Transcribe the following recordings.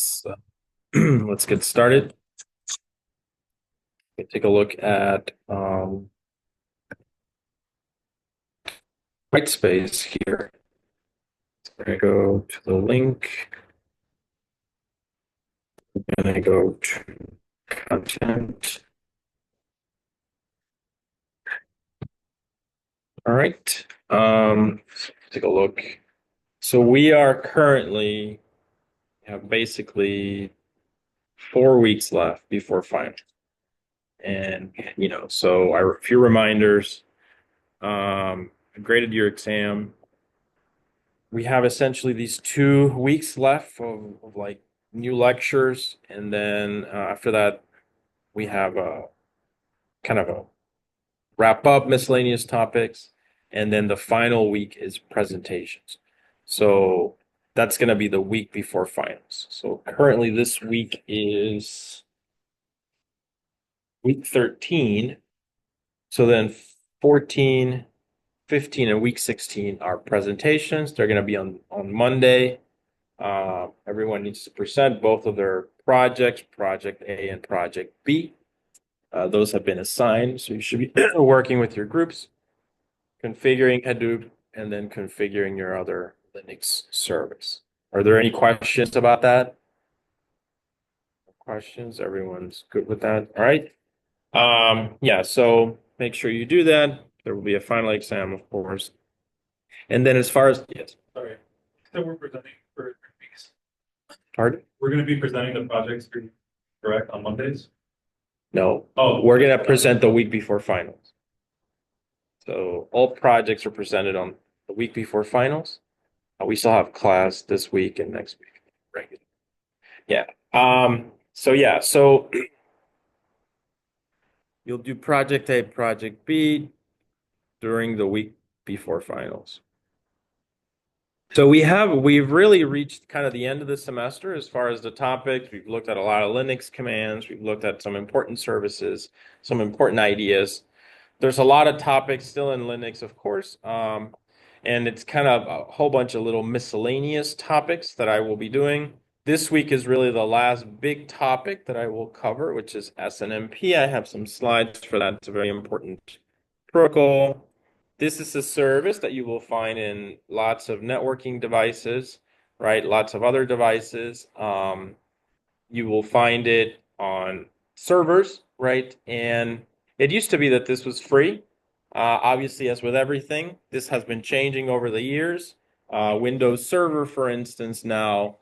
So, let's get started. Take a look at white space here. I'm going to go to the link and I go to content. All right. Take a look. So we are currently have basically 4 weeks left before final. And so a few reminders. I graded your exam. We have essentially these 2 weeks left of like new lectures, and then after that, we have a kind of a wrap up miscellaneous topics, and then the final week is presentations. So that's going to be the week before finals. So currently, this week is week 13. So then 14, 15, and week 16 are presentations. They're going to be on Monday. Everyone needs to present both of their projects, Project A and Project B. Those have been assigned, so you should be working with your groups, configuring Hadoop, and then configuring your other Linux service. Are there any questions about that? Questions? Everyone's good with that? All right. Yeah, so make sure you do that. There will be a final exam, of course. And then as far as, yes. Sorry. So we're presenting for weeks. Pardon? We're going to be presenting the projects, correct, on Mondays? No. Oh, We're going to present the week before finals. So all projects are presented on the week before finals. We still have class this week and next week. Regular. Yeah. So you'll do project A, project B during the week before finals. So we've really reached kind of the end of the semester as far as the topics. We've looked at a lot of Linux commands. We've looked at some important services, some important ideas. There's a lot of topics still in Linux, of course. And it's kind of a whole bunch of little miscellaneous topics that I will be doing. This week is really the last big topic that I will cover, which is SNMP. I have some slides for that. It's a very important protocol. This is a service that you will find in lots of networking devices, right? Lots of other devices. You will find it on servers, right? And it used to be that this was free. Obviously, as with everything, this has been changing over the years. Windows Server, for instance, now,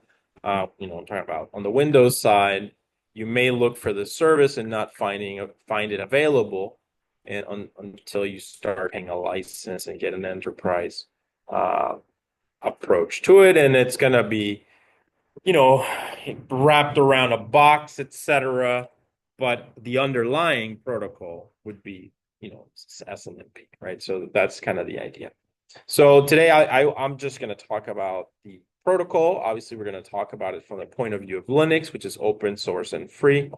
I'm talking about on the Windows side, you may look for the service and not find it available until you start paying a license and get an enterprise uh, approach to it, and it's going to be wrapped around a box, etc. But the underlying protocol would be, SNMP, right? So that's kind of the idea. So today I'm just going to talk about the protocol. Obviously, we're going to talk about it from the point of view of Linux, which is open source and free,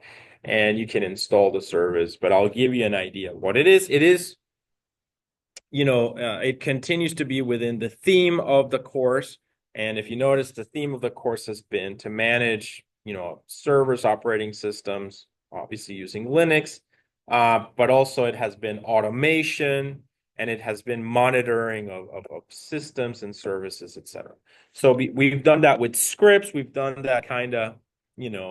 and you can install the service, but I'll give you an idea of what it is. It is, it continues to be within the theme of the course. And if you notice, the theme of the course has been to manage, servers, operating systems, obviously using Linux, but also it has been automation and it has been monitoring of systems and services, etc. So we've done that with scripts. We've done that kind of,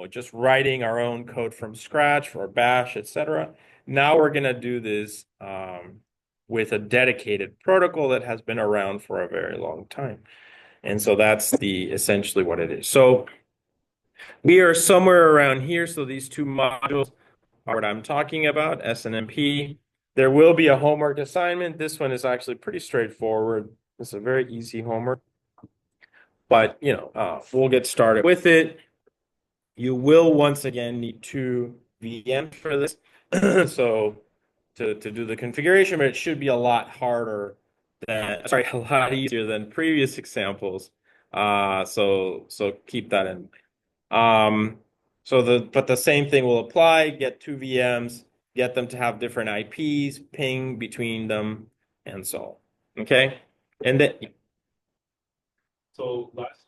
just writing our own code from scratch for Bash, etc. Now we're going to do this with a dedicated protocol that has been around for a very long time. And so that's essentially what it is. So we are somewhere around here. So these two modules are what I'm talking about, SNMP. There will be a homework assignment. This one is actually pretty straightforward. It's a very easy homework. But, we'll get started with it. You will once again need 2 VMs for this. So to do the configuration, but it should be a lot a lot easier than previous examples. So keep that in mind. But the same thing will apply. Get 2 VMs, get them to have different IPs, ping between them, and so on. Okay, and then So last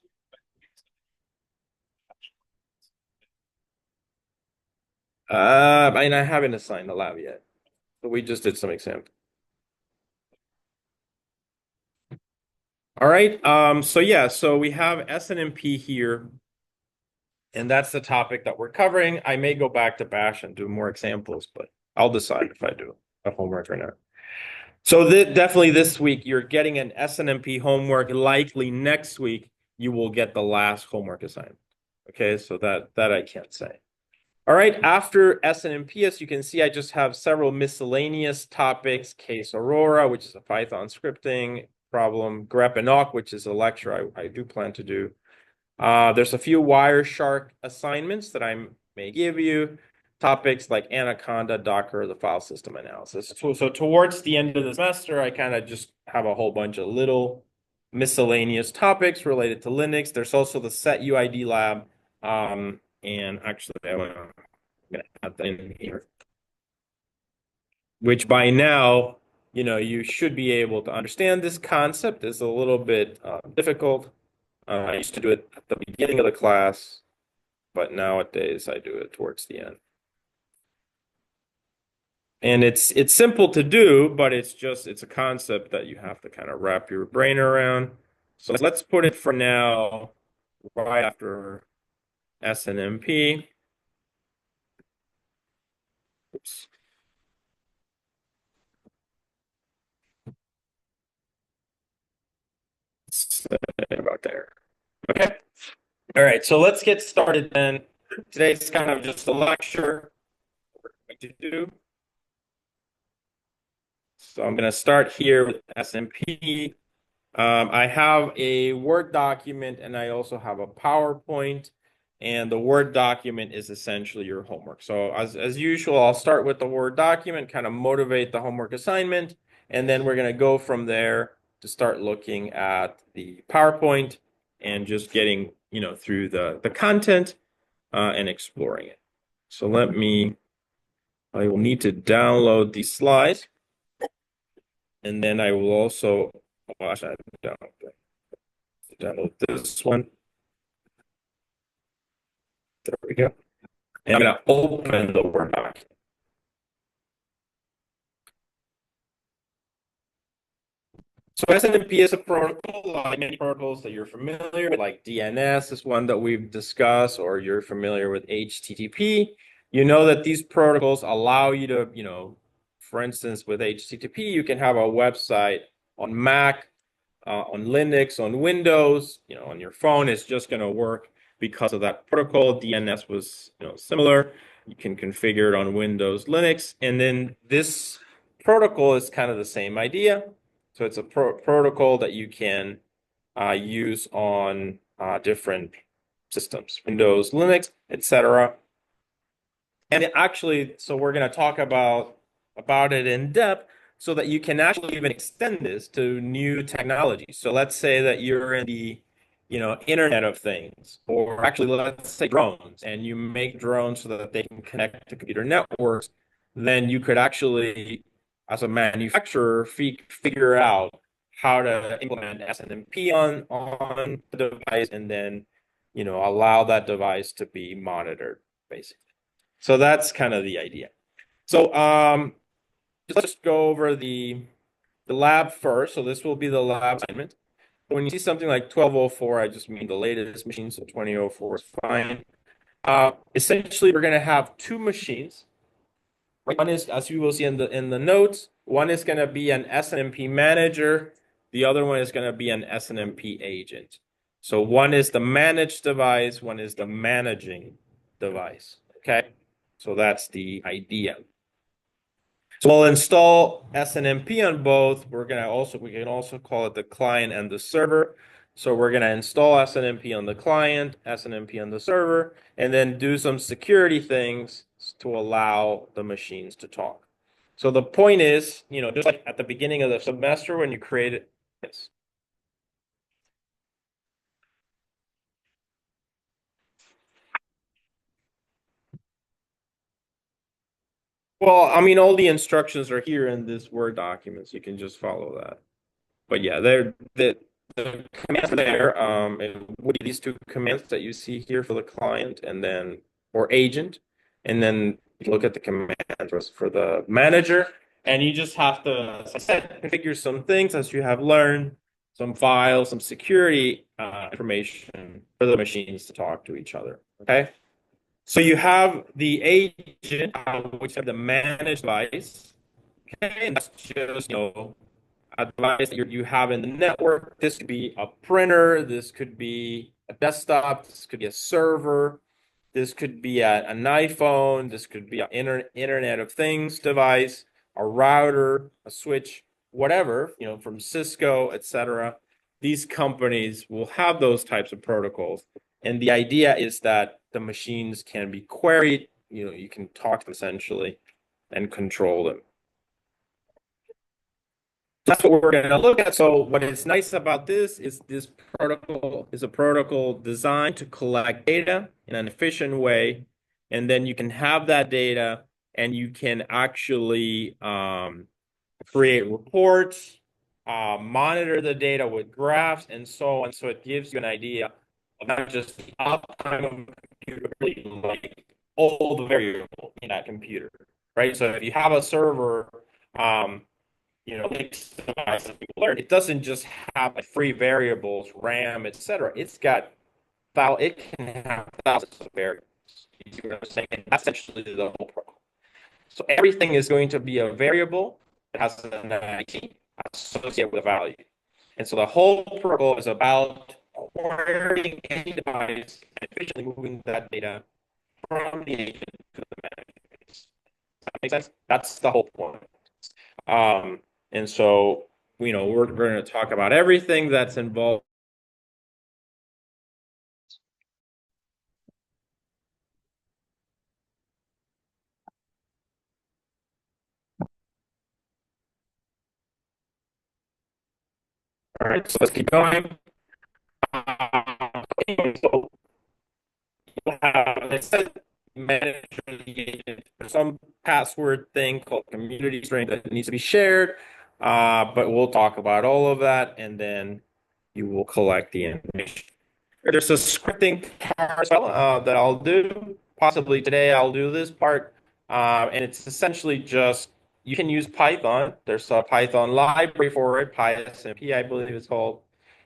I haven't assigned the lab yet, but we just did some example. All right. So yeah, so we have SNMP here, and that's the topic that we're covering. I may go back to Bash and do more examples, but I'll decide if I do a homework or not. So definitely this week you're getting an SNMP homework. Likely next week you will get the last homework assignment. Okay, so that I can't say. All right, after SNMP, as you can see, I just have several miscellaneous topics. Case Aurora, which is a Python scripting problem. grep and awk, which is a lecture I do plan to do. There's a few Wireshark assignments that I may give you. Topics like Anaconda, Docker, the file system analysis. So towards the end of the semester, I kind of just have a whole bunch of little miscellaneous topics related to Linux. There's also the set UID lab. And actually, I'm gonna add that in here, which by now, you should be able to understand this concept. Is a little bit difficult. I used to do it at the beginning of the class, but nowadays I do it towards the end. And it's simple to do, but it's a concept that you have to kind of wrap your brain around. So let's put it for now right after SNMP. Oops. About there. Okay. All right, so let's get started then. Today's kind of just a lecture we're going to do. So I'm going to start here with SNMP. I have a Word document and I also have a PowerPoint. And the Word document is essentially your homework. So as usual, I'll start with the Word document, kind of motivate the homework assignment. And then we're going to go from there to start looking at the PowerPoint and just getting, through the content and exploring it. So I will need to download these slides. And then I will also, download this one. There we go. And I'm going to open the Word document. So SNMP is a protocol, like many protocols that you're familiar with, like DNS is one that we've discussed, or you're familiar with HTTP. You know that these protocols allow you to, for instance, with HTTP, you can have a website on Mac, on Linux, on Windows, on your phone. It's just going to work because of that protocol. DNS was, similar. You can configure it on Windows, Linux, and then this protocol is kind of the same idea. So it's a protocol that you can use on different systems, Windows, Linux, etc. And actually, so we're going to talk about it in depth so that you can actually even extend this to new technologies. So let's say that you're in the, Internet of Things, or actually let's say drones, and you make drones so that they can connect to computer networks, then you could actually, as a manufacturer, figure out how to implement SNMP on the device and then, allow that device to be monitored, basically. So that's kind of the idea. So let's just go over the lab first. So this will be the lab assignment. When you see something like 1204, I just mean the latest machine, so 2004 is fine. Essentially, we're going to have two machines. One is, as you will see in the notes, one is going to be an SNMP manager. The other one is going to be an SNMP agent. So one is the managed device, one is the managing device. Okay, so that's the idea. So we'll install SNMP on both. We can also call it the client and the server. So we're going to install SNMP on the client, SNMP on the server, and then do some security things to allow the machines to talk. So the point is, just like at the beginning of the semester when you created this. Well, I mean, all the instructions are here in this Word document, so you can just follow that. But yeah, the commands are there. It would be these two commands that you see here for the client and then or agent, and then You can look at the commands for the manager, and you just have to, as I said, configure some things as you have learned, some files, some security information for the machines to talk to each other. Okay. So you have the agent, which have the managed device. Okay, and that's just a device that you have in the network. This could be a printer. This could be a desktop. This could be a server. This could be an iPhone. This could be an Internet of Things device, a router, a switch, whatever, from Cisco, etc. These companies will have those types of protocols. And the idea is that the machines can be queried, you can talk to them essentially and control them. That's what we're going to look at. So what is nice about this is this protocol is a protocol designed to collect data in an efficient way. And then you can have that data and you can actually create reports, monitor the data with graphs and so on. So it gives you an idea of not just the uptime of a computer, like all the variables in that computer, right? So if you have a server, Linux device that people learn, it doesn't just have like three variables, RAM, etc. It can have thousands of variables. You see what I'm saying? And that's essentially the whole protocol. So everything is going to be a variable that has an ID associated with a value. And so the whole protocol is about querying any device and efficiently moving that data from the agent to the managed base. Does that make sense? That's the whole point. And so, we're going to talk about everything that's involved. All right, so let's keep going. So it says manager agent. There's some password thing called community string that needs to be shared, but we'll talk about all of that, and then you will collect the information. There's a scripting part as well that I'll do. Possibly today I'll do this part. And it's essentially just you can use Python. There's a Python library for it, SNMP, I believe it's called.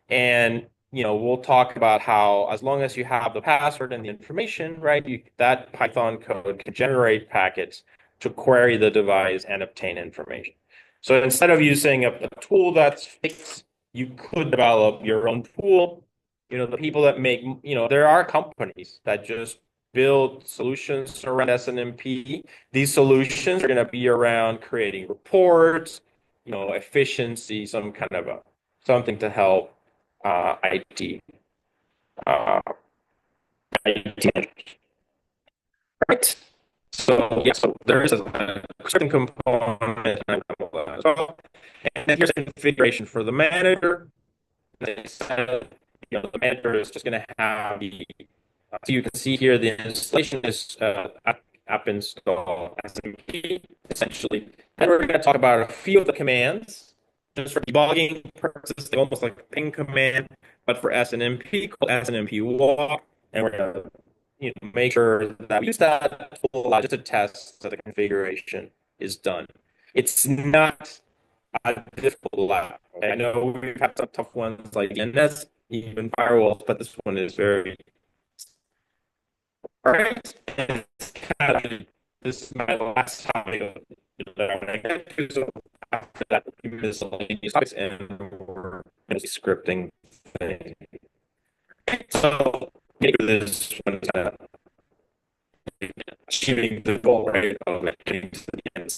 And we'll talk about how as long as you have the password and the information, right, that Python code can generate packets to query the device and obtain information. So instead of using a tool that's fixed, you could develop your own tool. The people that make, there are companies that just build solutions around SNMP. These solutions are going to be around creating reports, efficiency, some kind of something to help IT. Uh, IT. Right. So yeah, so there is a certain component as well. And then here's a configuration for the manager. The manager is just going to have the so you can see here the installation is app install SNMP, essentially. And we're going to talk about a few of the commands just for debugging purposes, almost like a ping command, but for SNMP, called SNMP walk. And we're going to make sure that we use that tool just to test that the configuration is done. It's not a difficult lab. Okay? I know we've had some tough ones like DNS, even firewalls, but this one is very all right. And this is my last topic that I'm going to get to. So after that, these topics and we're going to be scripting thing. So this one is kind of achieving the goal, right, of getting to the end.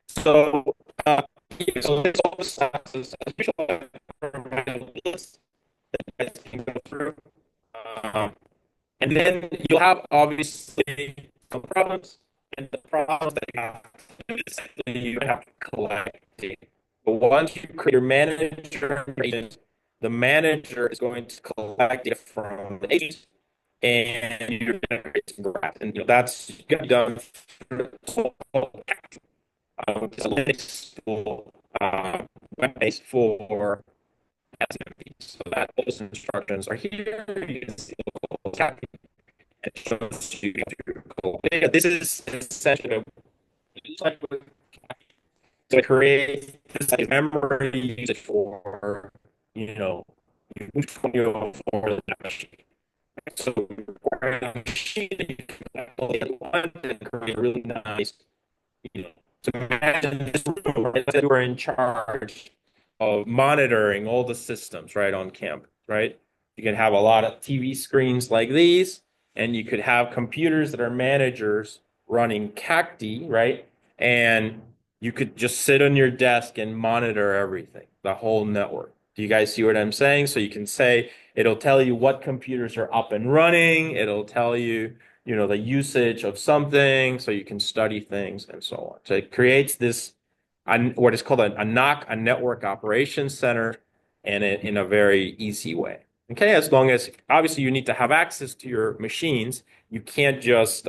So, so this all starts as a list that you guys can go through. Um, And then you'll have obviously some problems, and the problems that you have you have to collect data. But once you create your manager agent, the manager is going to collect data from the agent, and you're going to create some graphs. And that's going to be done through it's a Linux tool, web-based for SNMP. So that those instructions are here. You can see the It shows you data. This is essentially so it creates this like memory usage for, you know, for the machine. So for a machine, you can only at once and create a really nice, you know. So imagine this room, right, that we're in charge of monitoring all the systems, right, on campus, right? You can have a lot of TV screens like these, and you could have computers that are managers running Cacti, right? And you could just sit on your desk and monitor everything, the whole network. Do you guys see what I'm saying? So you can say it'll tell you what computers are up and running. It'll tell you, you know, the usage of something, so you can study things and so on. So it creates this what is called a NOC, a network operations center, and it in a very easy way. Okay, as long as obviously you need to have access to your machines, you can't just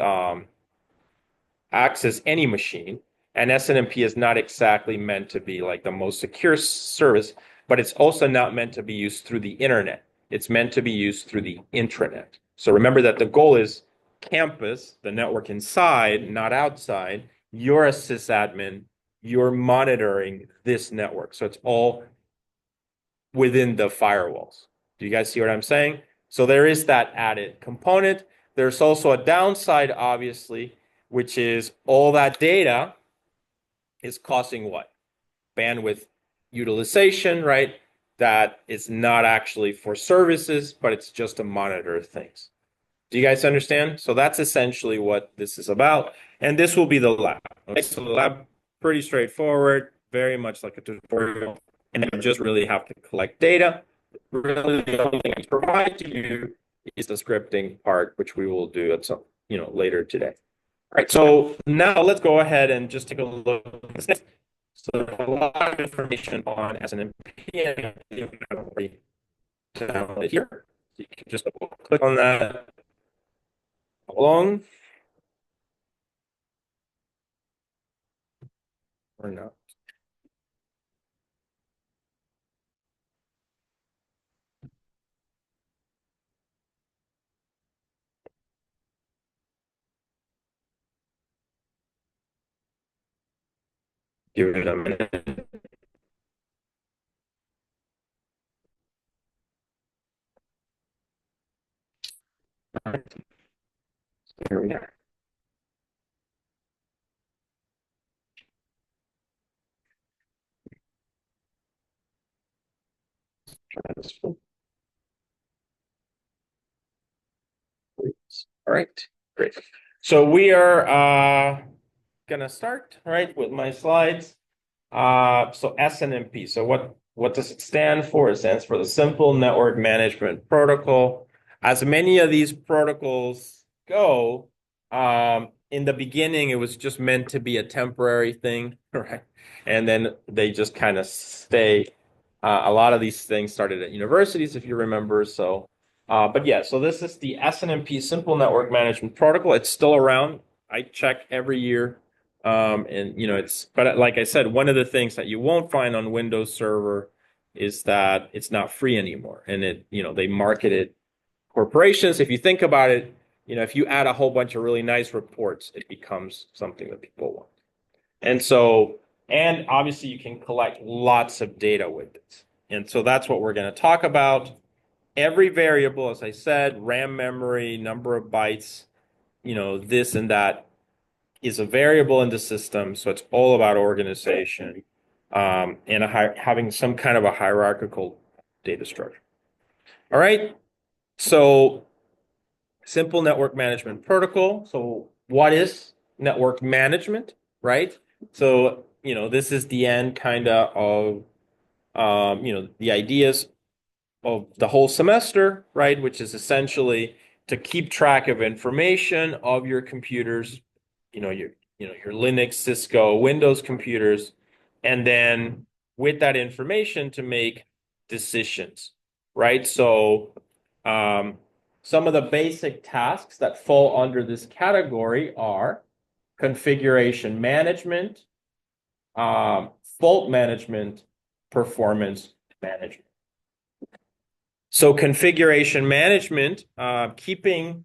access any machine. And SNMP is not exactly meant to be like the most secure service, but it's also not meant to be used through the internet. It's meant to be used through the intranet. So remember that the goal is campus, the network inside, not outside. You're a sysadmin, you're monitoring this network. So it's all within the firewalls. Do you guys see what I'm saying? So there is that added component. There's also a downside, obviously, which is all that data is costing what? Bandwidth utilization, right? That is not actually for services, but it's just to monitor things. Do you guys understand? So that's essentially what this is about. And this will be the lab. Okay, so the lab, pretty straightforward, very much like a tutorial. And you just really have to collect data. Really, the only thing I provide to you is the scripting part, which we will do at some, later today. All right, so now let's go ahead and just take a look at this. So there's a lot of information on SNMP, and you can already download it here. So you can just click on that along or not. Give it a minute. All right, here we are. Try this one. All right, great. So we are gonna start, right, with my slides. So SNMP. So what does it stand for? It stands for the Simple Network Management Protocol. As many of these protocols go, in the beginning, it was just meant to be a temporary thing, right? And then they just kind of stay. A lot of these things started at universities, if you remember. So, but yeah, so this is the SNMP Simple Network Management Protocol. It's still around. I check every year. And but like I said, one of the things that you won't find on Windows Server is that it's not free anymore. And they market it corporations. If you think about it, if you add a whole bunch of really nice reports, it becomes something that people want. And so, and obviously you can collect lots of data with it. And so that's what we're going to talk about. Every variable, as I said, RAM memory, number of bytes, this and that is a variable in the system. So it's all about organization and having some kind of a hierarchical data structure. All right. So simple network management protocol. So what is network management, right? So, this is the end kind of, the ideas of the whole semester, right? Which is essentially to keep track of information of your computers, your Linux, Cisco, Windows computers, and then with that information to make decisions, right? So some of the basic tasks that fall under this category are configuration management, fault management, performance management. So configuration management, keeping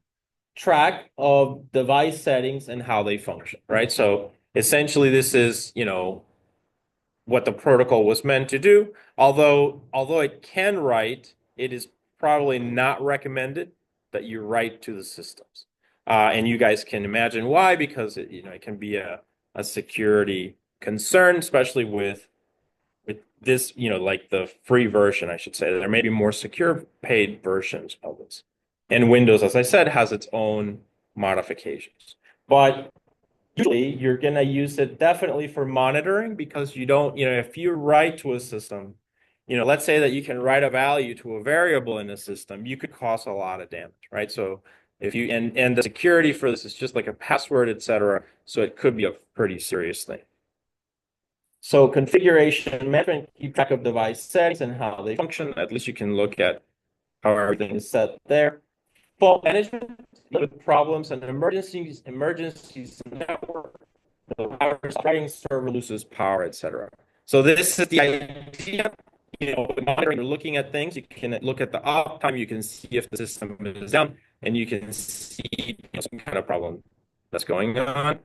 track of device settings and how they function, right? So essentially this is, what the protocol was meant to do. Although it can write, it is probably not recommended that you write to the systems. And you guys can imagine why, because it can be a security concern, especially with this, like the free version, I should say. There may be more secure paid versions of this. And Windows, as I said, has its own modifications. But usually you're going to use it definitely for monitoring because you don't, if you write to a system, let's say that you can write a value to a variable in a system, you could cause a lot of damage, right? So if you, and the security for this is just like a password, et cetera. So it could be a pretty serious thing. So configuration management, keep track of device settings and how they function. At least you can look at how everything is set there. Fault management, with problems and emergencies in the network, the router's operating server loses power, etc. So this is the idea. Monitoring, you're looking at things. You can look at the uptime. You can see if the system is down, and you can see some kind of problem that's going on.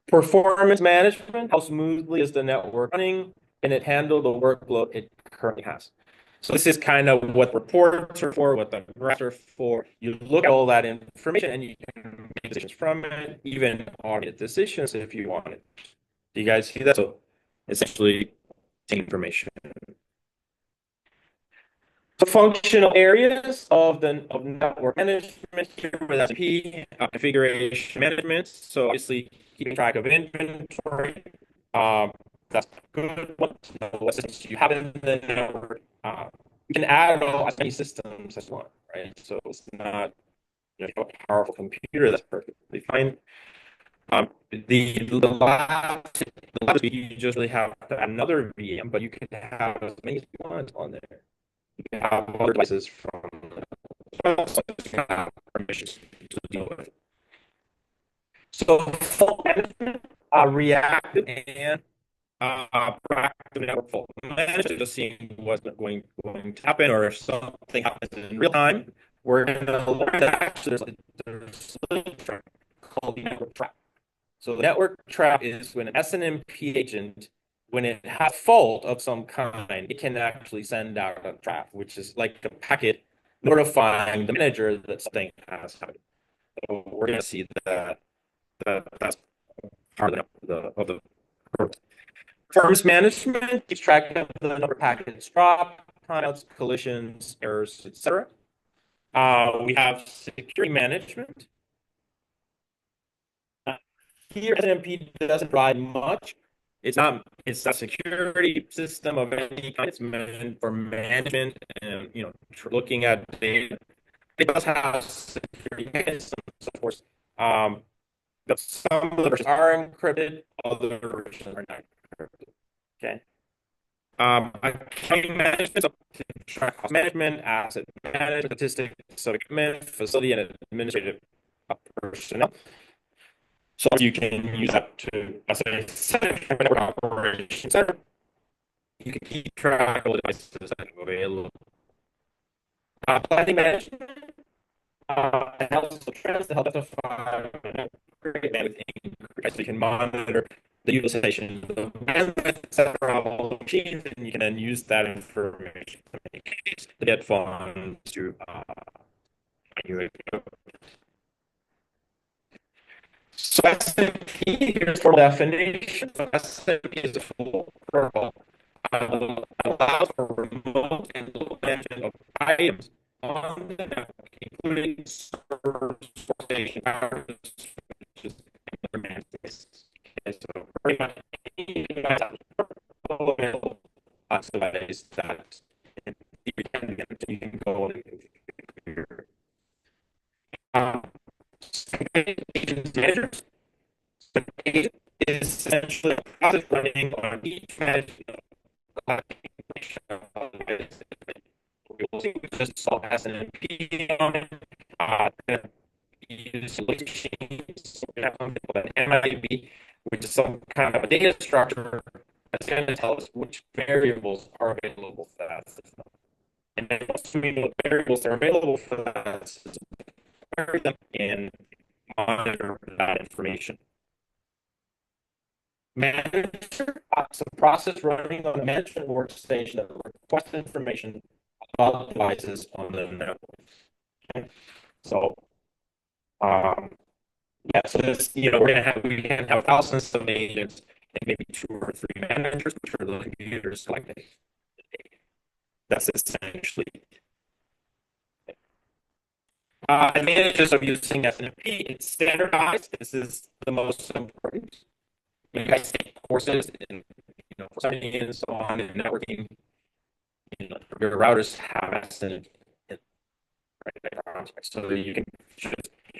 Performance management, how smoothly is the network running? Can it handle the workload it currently has? So this is kind of what reports are for, what the graphs are for. You look at all that information and you can make decisions from it, even audit decisions if you want it. Do you guys see that? So essentially, information. So functional areas of network management here with SNMP, configuration management. So obviously keeping track of inventory. That's a good one to know what systems you have in the network. You can add as many systems as you want, right? So it's not a powerful computer, that's perfectly fine. The last you just really have to add another VM, but you can have as many as you want on there. You can have other devices from permissions to deal with. So fault management, reactive and proactive network fault management, just seeing what's going to happen, or if something happens in real time, we're going to learn that actually there's a little trap called the network trap. So the network trap is when an SNMP agent, when it has fault of some kind, it can actually send out a trap, which is like a packet notifying the manager that something has happened. So we're going to see that's part of the firm's management keeps track of the number of packets dropped, timeouts, collisions, errors, etc. We have security management. Here, SNMP doesn't provide much. It's a security system of any kind. It's meant for management and looking at data. It does have security mechanisms, of course. But some of the versions are encrypted, other versions are not encrypted. Okay. Accounting management, so track cost management, asset management, statistics of equipment, facility and administrative personnel. So you can use that to, as a network operations center. You can keep track of the devices that are available. Planning management, analysis of trends to help identify bandwidth increase. You can monitor the utilization of the bandwidth, etc. of all the machines, and you can then use that information to get funds to So SNMP, here's for definition. So SNMP is a full protocol. Allows for remote and local management of items on the network, including servers, workstation, power, switches, and other management devices. Okay, so pretty much any device available so that is that you can go and configure. Agent managers. So agent is essentially a process running on each management we will just solve SNMP on it. Use machines, MIB, which is some kind of a data structure that's going to tell us which variables are available for that system. And then once we know the variables are available for that system, query them and monitor that information. Manager, it's a process running on a management workstation that requests information about devices on the network. Okay? So, um, yeah, so this, we can have thousands of agents and maybe 2 or 3 managers, which are the computers collecting. That's essentially advantages of using SNMP. It's standardized. This is the most important. You guys take courses in programming and so on and networking. Your routers have SNMP, right? So you can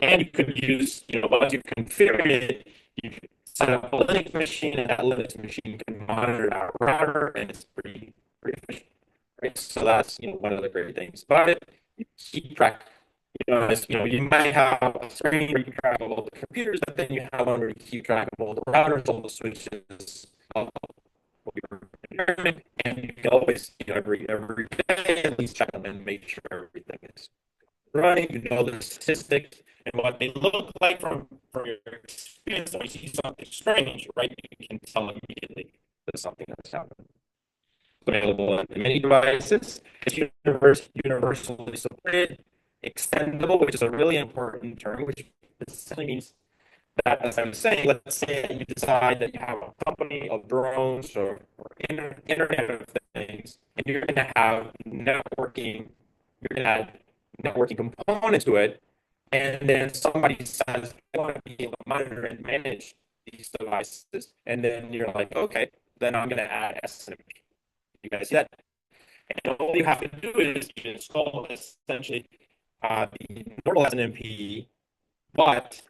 and you could use, once you've configured it, you can set up a Linux machine, and that Linux machine can monitor that router, and it's pretty efficient. Right? So that's one of the great things about it. You keep track. You might have a screen where you keep track of all the computers, but then you have one where you keep track of all the routers, all the switches, all your environment, and you can always, every day at least check them and make sure everything is running. The statistics and what they look like from your experience. When you see something strange, right? You can tell immediately that something has happened. Available on many devices. It's universally supported, extendable, which is a really important term, which essentially means that, as I'm saying, let's say you decide that you have a company of drones or Internet of Things, and you're going to have you're going to add networking components to it, and then somebody says, I want to be able to monitor and manage these devices, and then you're like, okay, then I'm going to add SNMP. You guys see that? And all you have to do is you install essentially the normal SNMP, but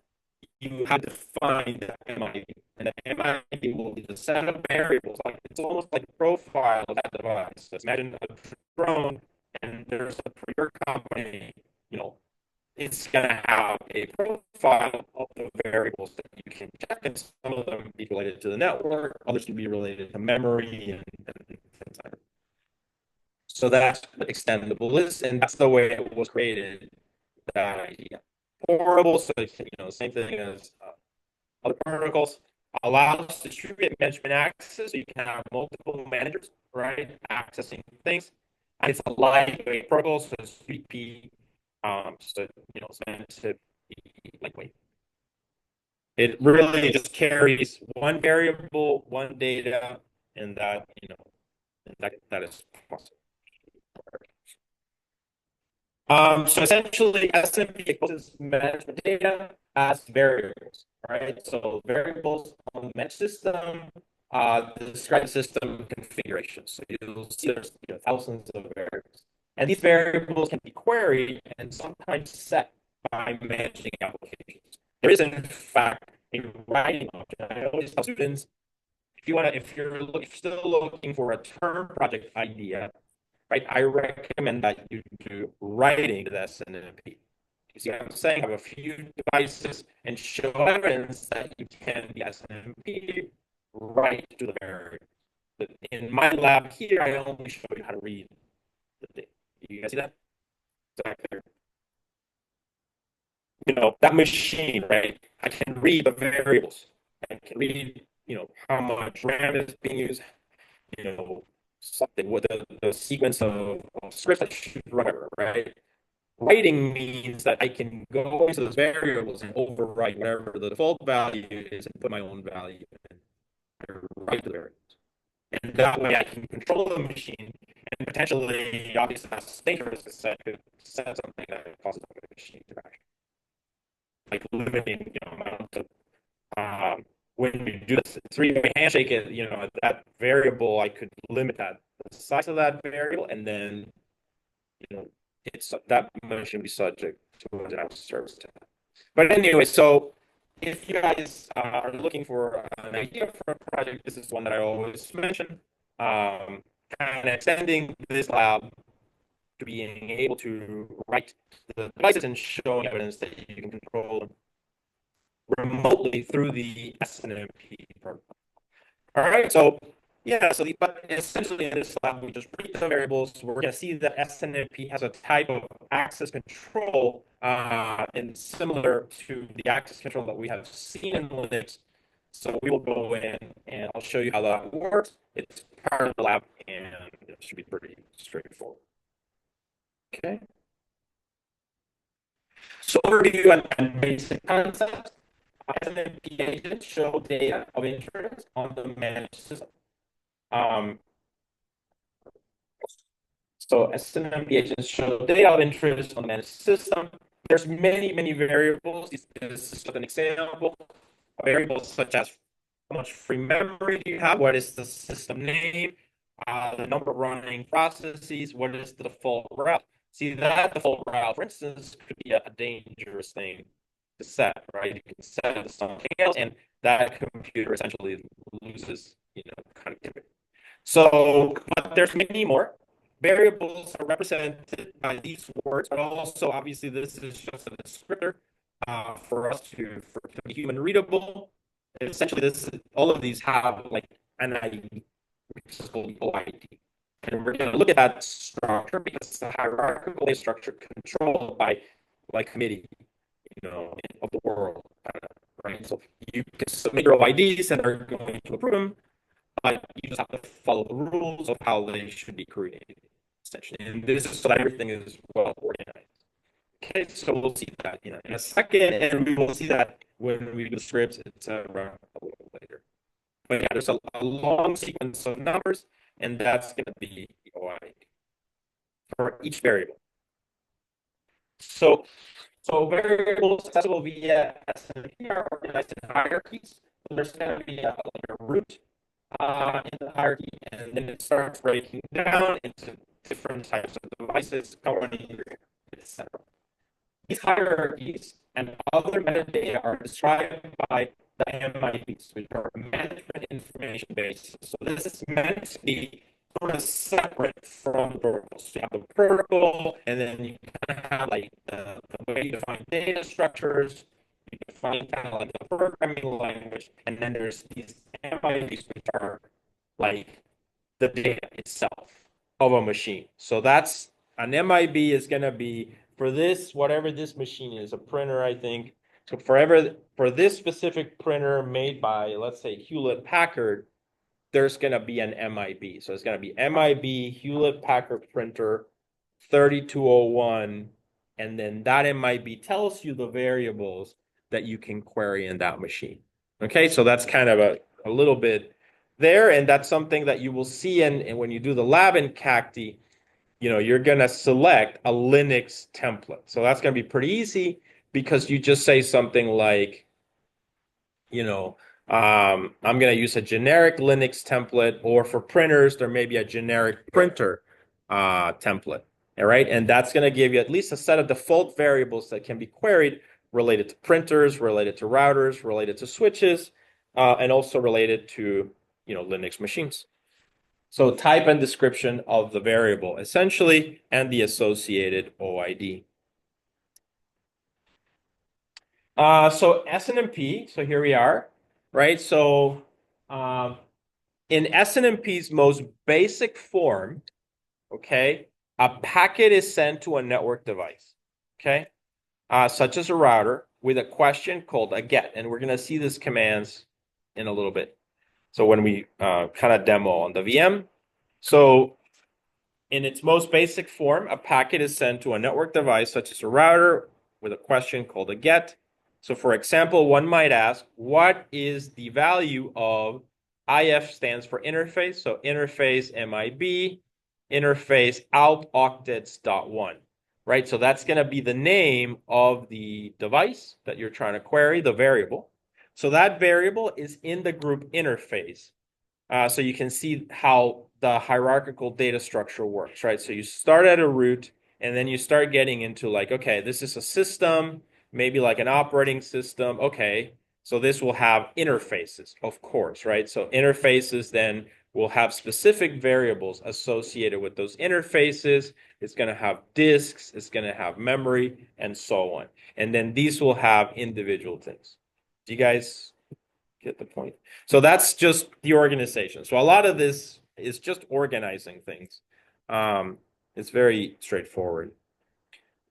you have to find the MID. And the MID will be the set of variables. Like it's almost like a profile of that device. Let's imagine a drone, and there's your company, it's going to have a profile of the variables that you can check, and some of them be related to the network, others can be related to memory and things like that. So that's what extendable is, and that's the way it was created. That idea. Portable, so same thing as other protocols, allows distributed management access. So you can have multiple managers, right, accessing things. And it's a lightweight protocol, so it's 3P. So it's meant to be lightweight. It really just carries one variable, one data, and that is possible. So essentially, SNMP exposes management data as variables, right? So variables on the mesh system describe the system configuration. So you'll see there's thousands of variables. And these variables can be queried and sometimes set by managing applications. There is, in fact, a writing option. I always tell students, if you're still looking for a term project idea, right, I recommend that you do writing to the SNMP. You see what I'm saying? Have a few devices and show evidence that you can be SNMP, write to the variable. But in my lab here, I only show you how to read the data. You guys see that? That machine, right? I can read the variables. I can read, how much RAM is being used, something with the sequence of scripts I should run, right? Writing means that I can go into those variables and overwrite whatever the default value is and put my own value in. I write the variables. And that way I can control the machine and potentially, obviously, that's dangerous to set something that causes the machine to crash. Like limiting, amount of when you do this three-way handshake, that variable, I could limit the size of that variable, and then, it's that machine be subject to a denial of service to that. But anyway, so if you guys are looking for an idea for a project, this is one that I always mention. Kind of extending this lab to being able to write the devices and showing evidence that you can control remotely through the SNMP protocol. All right, so yeah, but essentially in this lab, we just read the variables. We're going to see that SNMP has a type of access control and similar to the access control that we have seen in Linux. So we will go in and I'll show you how that works. It's part of the lab and it should be pretty straightforward. Okay. So overview and basic concepts. SNMP agents show data of interest on the managed system. So SNMP agents show data of interest on the managed system. There's many variables. This is just an example. Variables such as how much free memory do you have? What is the system name? The number of running processes? What is the default route? See, that default route, for instance, could be a dangerous thing to set, right? You can set it to something else, and that computer essentially loses, connectivity. So, but there's many more. Variables are represented by these words, but also obviously this is just a descriptor for us to be human readable. Essentially, all of these have like an ID, which is called OID. And we're going to look at that structure because it's a hierarchical data structure controlled by like committee, of the world, right? So you can submit your OIDs and they're going to approve them, but you just have to follow the rules of how they should be created, essentially. And this is so that everything is well organized. Okay, so we'll see that in a second, and we will see that when we do the scripts, etc. a little later. But yeah, there's a long sequence of numbers, and that's going to be the OID for each variable. So variables accessible via SNMP are organized in hierarchies. So there's going to be like a root in the hierarchy, and then it starts breaking down into different types of devices, company, etc. These hierarchies and other metadata are described by the MIBs, which are management information bases. So this is meant to be sort of separate from the protocols. So you have the protocol, and then you kind of have like the way you define data structures, you define kind of like the programming language, and then there's these MIBs, which are like the data itself of a machine. So that's an MIB is going to be for this, whatever this machine is, a printer, I think. So for this specific printer made by, let's say, Hewlett Packard, there's going to be an MIB. So it's going to be MIB Hewlett Packard printer 3201. And then that MIB tells you the variables that you can query in that machine. Okay, so that's kind of a little bit there. And that's something that you will see and when you do the lab in Cacti, you're going to select a Linux template. So that's going to be pretty easy because you just say something like, I'm going to use a generic Linux template, or for printers, there may be a generic printer template. All right. And that's going to give you at least a set of default variables that can be queried related to printers, related to routers, related to switches, and also related to, Linux machines. So type and description of the variable essentially, and the associated OID. So SNMP, so here we are, right? So in SNMP's most basic form, okay, a packet is sent to a network device, okay, such as a router with a question called a get. And we're going to see these commands in a little bit. So when we kind of demo on the VM. So in its most basic form, a packet is sent to a network device such as a router with a question called a get. So for example, one might ask, what is the value of IF stands for interface? So interface MIB, interface out octets.1, right? So that's going to be the name of the device that you're trying to query, the variable. So that variable is in the group interface. So you can see how the hierarchical data structure works, right? So you start at a root, and then you start getting into like, okay, this is a system, maybe like an operating system. Okay, so this will have interfaces, of course, right? So interfaces then will have specific variables associated with those interfaces. It's going to have disks, it's going to have memory, and so on. And then these will have individual things. Do you guys get the point? So that's just the organization. So a lot of this is just organizing things. It's very straightforward.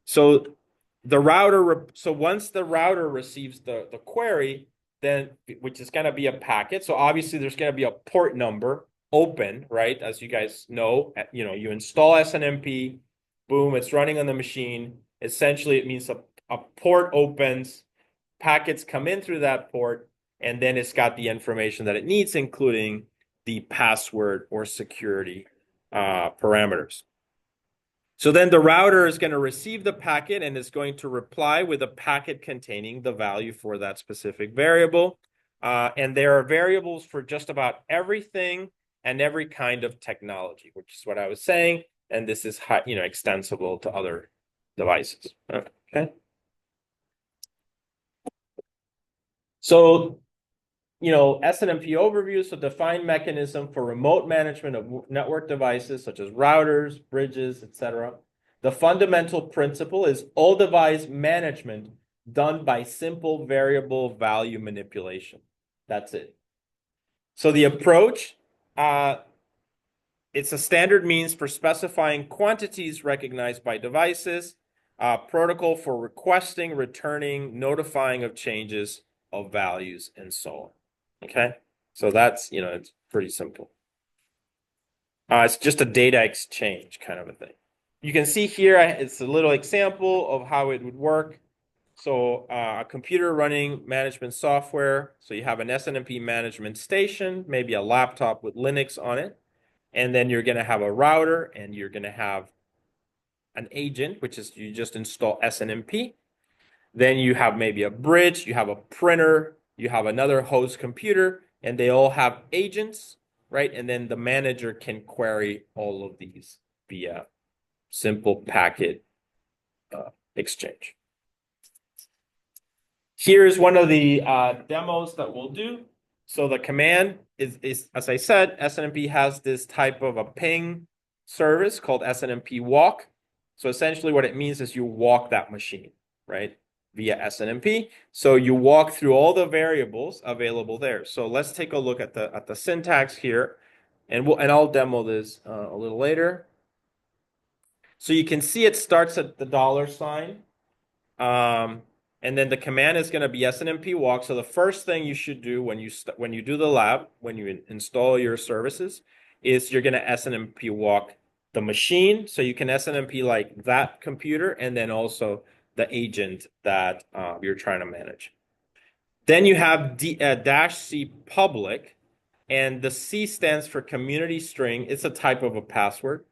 So the router, so once the router receives the query, then which is going to be a packet. So obviously there's going to be a port number open, right? As you guys know, you install SNMP, boom, it's running on the machine. Essentially, it means a port opens, packets come in through that port, and then it's got the information that it needs, including the password or security parameters. So then the router is going to receive the packet and is going to reply with a packet containing the value for that specific variable. And there are variables for just about everything and every kind of technology, which is what I was saying. And this is extensible to other devices. Okay. So SNMP overview, so defined mechanism for remote management of network devices such as routers, bridges, etc. The fundamental principle is all device management done by simple variable value manipulation. That's it. So the approach, it's a standard means for specifying quantities recognized by devices, protocol for requesting, returning, notifying of changes of values, and so on. Okay, so that's, it's pretty simple. It's just a data exchange kind of a thing. You can see here, it's a little example of how it would work. So a computer running management software. So you have an SNMP management station, maybe a laptop with Linux on it. And then you're going to have a router and you're going to have an agent, which is you just install SNMP. Then you have maybe a bridge, you have a printer, you have another host computer, and they all have agents, right? And then the manager can query all of these via simple packet exchange. Here is one of the demos that we'll do. So the command is, as I said, SNMP has this type of a ping service called SNMP walk. So essentially what it means is you walk that machine, right? Via SNMP. So you walk through all the variables available there. So let's take a look at the syntax here, and I'll demo this a little later. So you can see it starts at the $sign. And then the command is going to be SNMP walk. So the first thing you should do when you do the lab, when you install your services, is you're going to SNMP walk the machine. So you can SNMP like that computer and then also the agent that you're trying to manage. Then you have -C public, and the C stands for community string. It's a type of a password.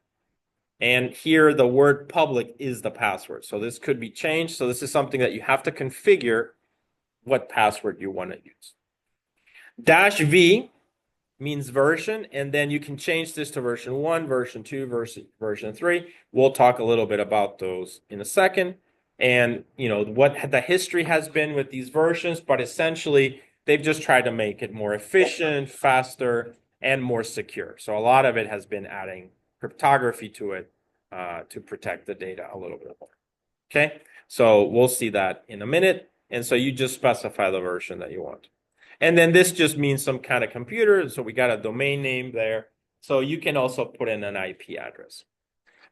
And here the word public is the password. So this could be changed. So this is something that you have to configure what password you want to use. -V means version, and then you can change this to version 1, version 2, version 3. We'll talk a little bit about those in a second. And what the history has been with these versions, but essentially they've just tried to make it more efficient, faster, and more secure. So a lot of it has been adding cryptography to it to protect the data a little bit more. Okay, so we'll see that in a minute. And so you just specify the version that you want. And then this just means some kind of computer. So we got a domain name there. So you can also put in an IP address.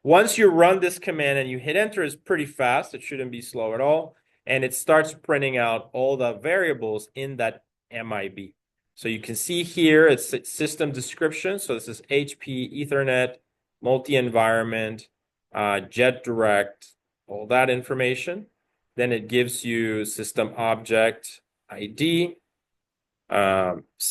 Once you run this command and you hit enter, it's pretty fast. It shouldn't be slow at all. And it starts printing out all the variables in that MIB. So you can see here, it's system description. So this is HP, Ethernet, multi-environment, jet direct, all that information. Then it gives you system object ID.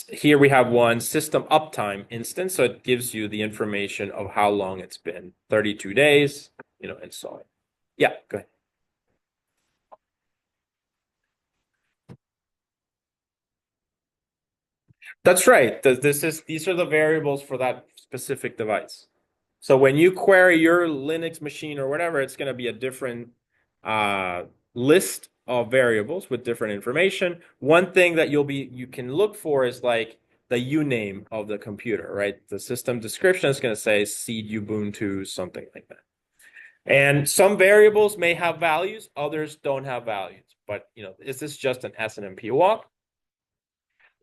Here we have one system uptime instance. So it gives you the information of how long it's been, 32 days, and so on. Yeah, go ahead. That's right. These are the variables for that specific device. So when you query your Linux machine or whatever, it's going to be a different list of variables with different information. One thing that you can look for is like the uname of the computer, right? The system description is going to say seed Ubuntu, something like that. And some variables may have values, others don't have values. But is this just an SNMP walk?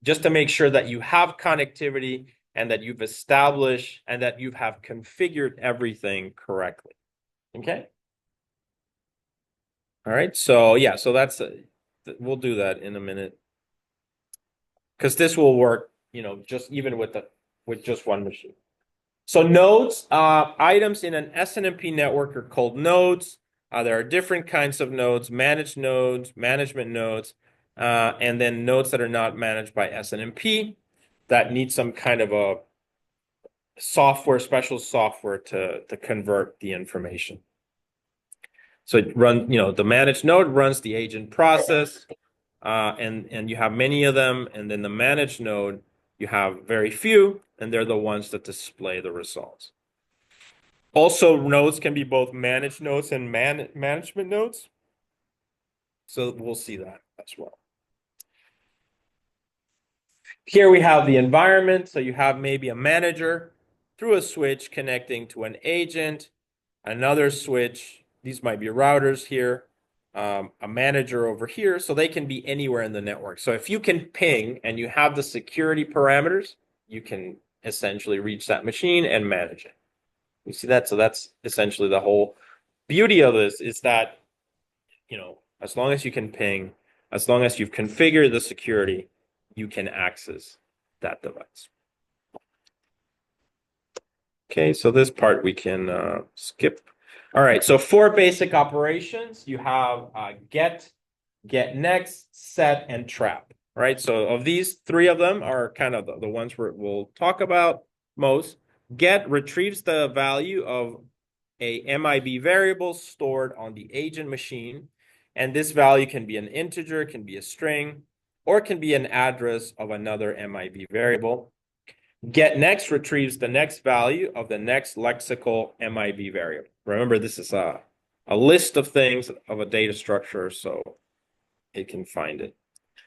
Just to make sure that you have connectivity and that you've established and that you have configured everything correctly. Okay? All right. So yeah, so that's we'll do that in a minute because this will work, just even with just one machine. So nodes, items in an SNMP network are called nodes. There are different kinds of nodes, managed nodes, management nodes, and then nodes that are not managed by SNMP that need some kind of a special software to convert the information. So the managed node runs the agent process, and you have many of them, and then the managed node, you have very few, and they're the ones that display the results. Also, nodes can be both managed nodes and management nodes. So we'll see that as well. Here we have the environment. So you have maybe a manager through a switch connecting to an agent, another switch. These might be routers here, a manager over here. So they can be anywhere in the network. So if you can ping and you have the security parameters, you can essentially reach that machine and manage it. You see that? So that's essentially the whole beauty of this is that, as long as you can ping, as long as you've configured the security, you can access that device. Okay, so this part we can skip. All right, so 4 basic operations. You have get next, set, and trap. All right, so of these, 3 of them are kind of the ones we'll talk about most. Get retrieves the value of a MIB variable stored on the agent machine. And this value can be an integer, can be a string, or can be an address of another MIB variable. Get next retrieves the next value of the next lexical MIB variable. Remember, this is a list of things of a data structure, so it can find it.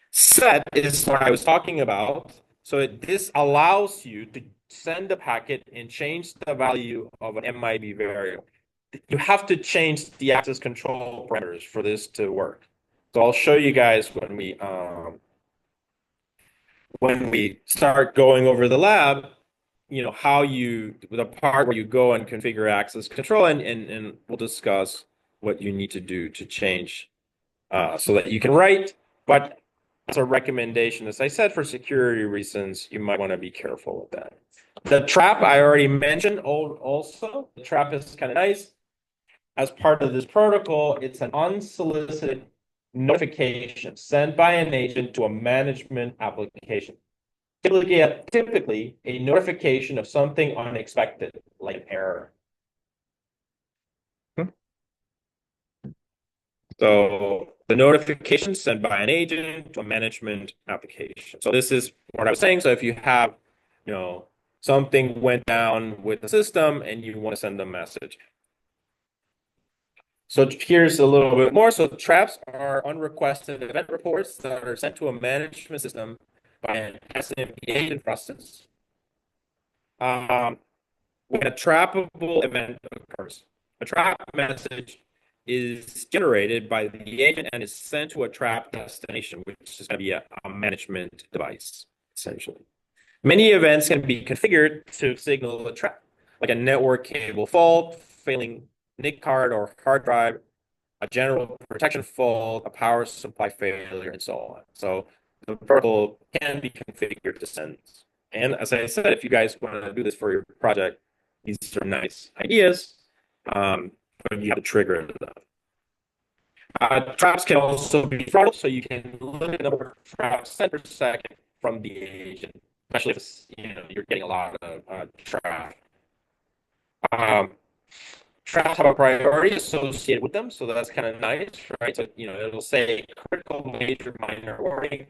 Set is what I was talking about. So this allows you to send a packet and change the value of an MIB variable. You have to change the access control parameters for this to work. So I'll show you guys when we start going over the lab, the part where you go and configure access control, and we'll discuss what you need to do to change so that you can write. But as a recommendation, as I said, for security reasons, you might want to be careful with that. The trap I already mentioned also. The trap is kind of nice. As part of this protocol, it's an unsolicited notification sent by an agent to a management application. Typically a notification of something unexpected, like an error. So the notification sent by an agent to a management application. So this is what I was saying. So if you have, something went down with the system and you want to send a message. So here's a little bit more. So traps are unrequested event reports that are sent to a management system by an SNMP agent process. When a trappable event occurs, a trap message is generated by the agent and is sent to a trap destination, which is going to be a management device, essentially. Many events can be configured to signal a trap, like a network cable fault, failing NIC card or hard drive, a general protection fault, a power supply failure, and so on. So the protocol can be configured to send. And as I said, if you guys want to do this for your project, these are nice ideas, but you have to trigger them. Traps can also be throttled, so you can limit the number of traps sent per second from the agent, especially if you're getting a lot of traffic. Traps have a priority associated with them, so that's kind of nice, right? So it'll say critical, major, minor warning,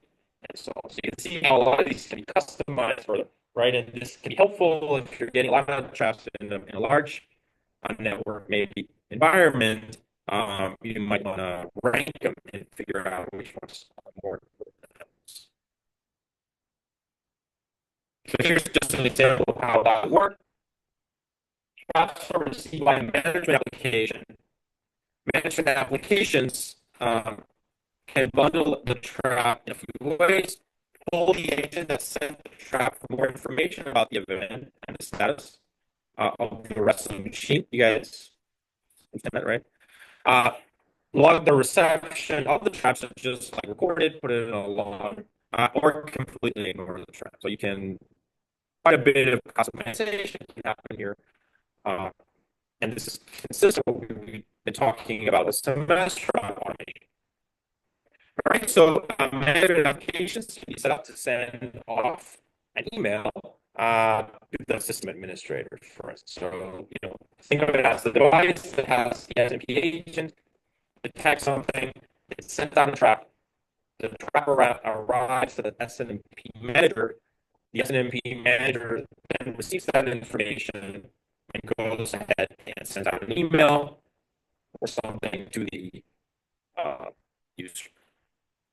and so on. So you can see how a lot of these can be customized for them, right? And this can be helpful if you're getting a lot of traps in a large network, maybe environment. You might want to rank them and figure out which ones are more important. So here's just an example of how that works. Traps are received by a management application. Management applications can bundle the trap in a few ways. Pull the agent that sent the trap for more information about the event and the status of the rest of the machine. You guys understand that, right? a lot of the reception of the traps are just like recorded, put it in a log, or completely ignore the trap. So you can quite a bit of customization can happen here. Uh, and this is consistent with what we've been talking about a semester on automation. All right, so management applications can be set up to send off an email to the system administrator, for instance. So, think of it as the device that has the SNMP agent, detects something, it's sent on a trap, the trap arrives to the SNMP manager. The SNMP manager then receives that information and goes ahead and sends out an email or something to the user,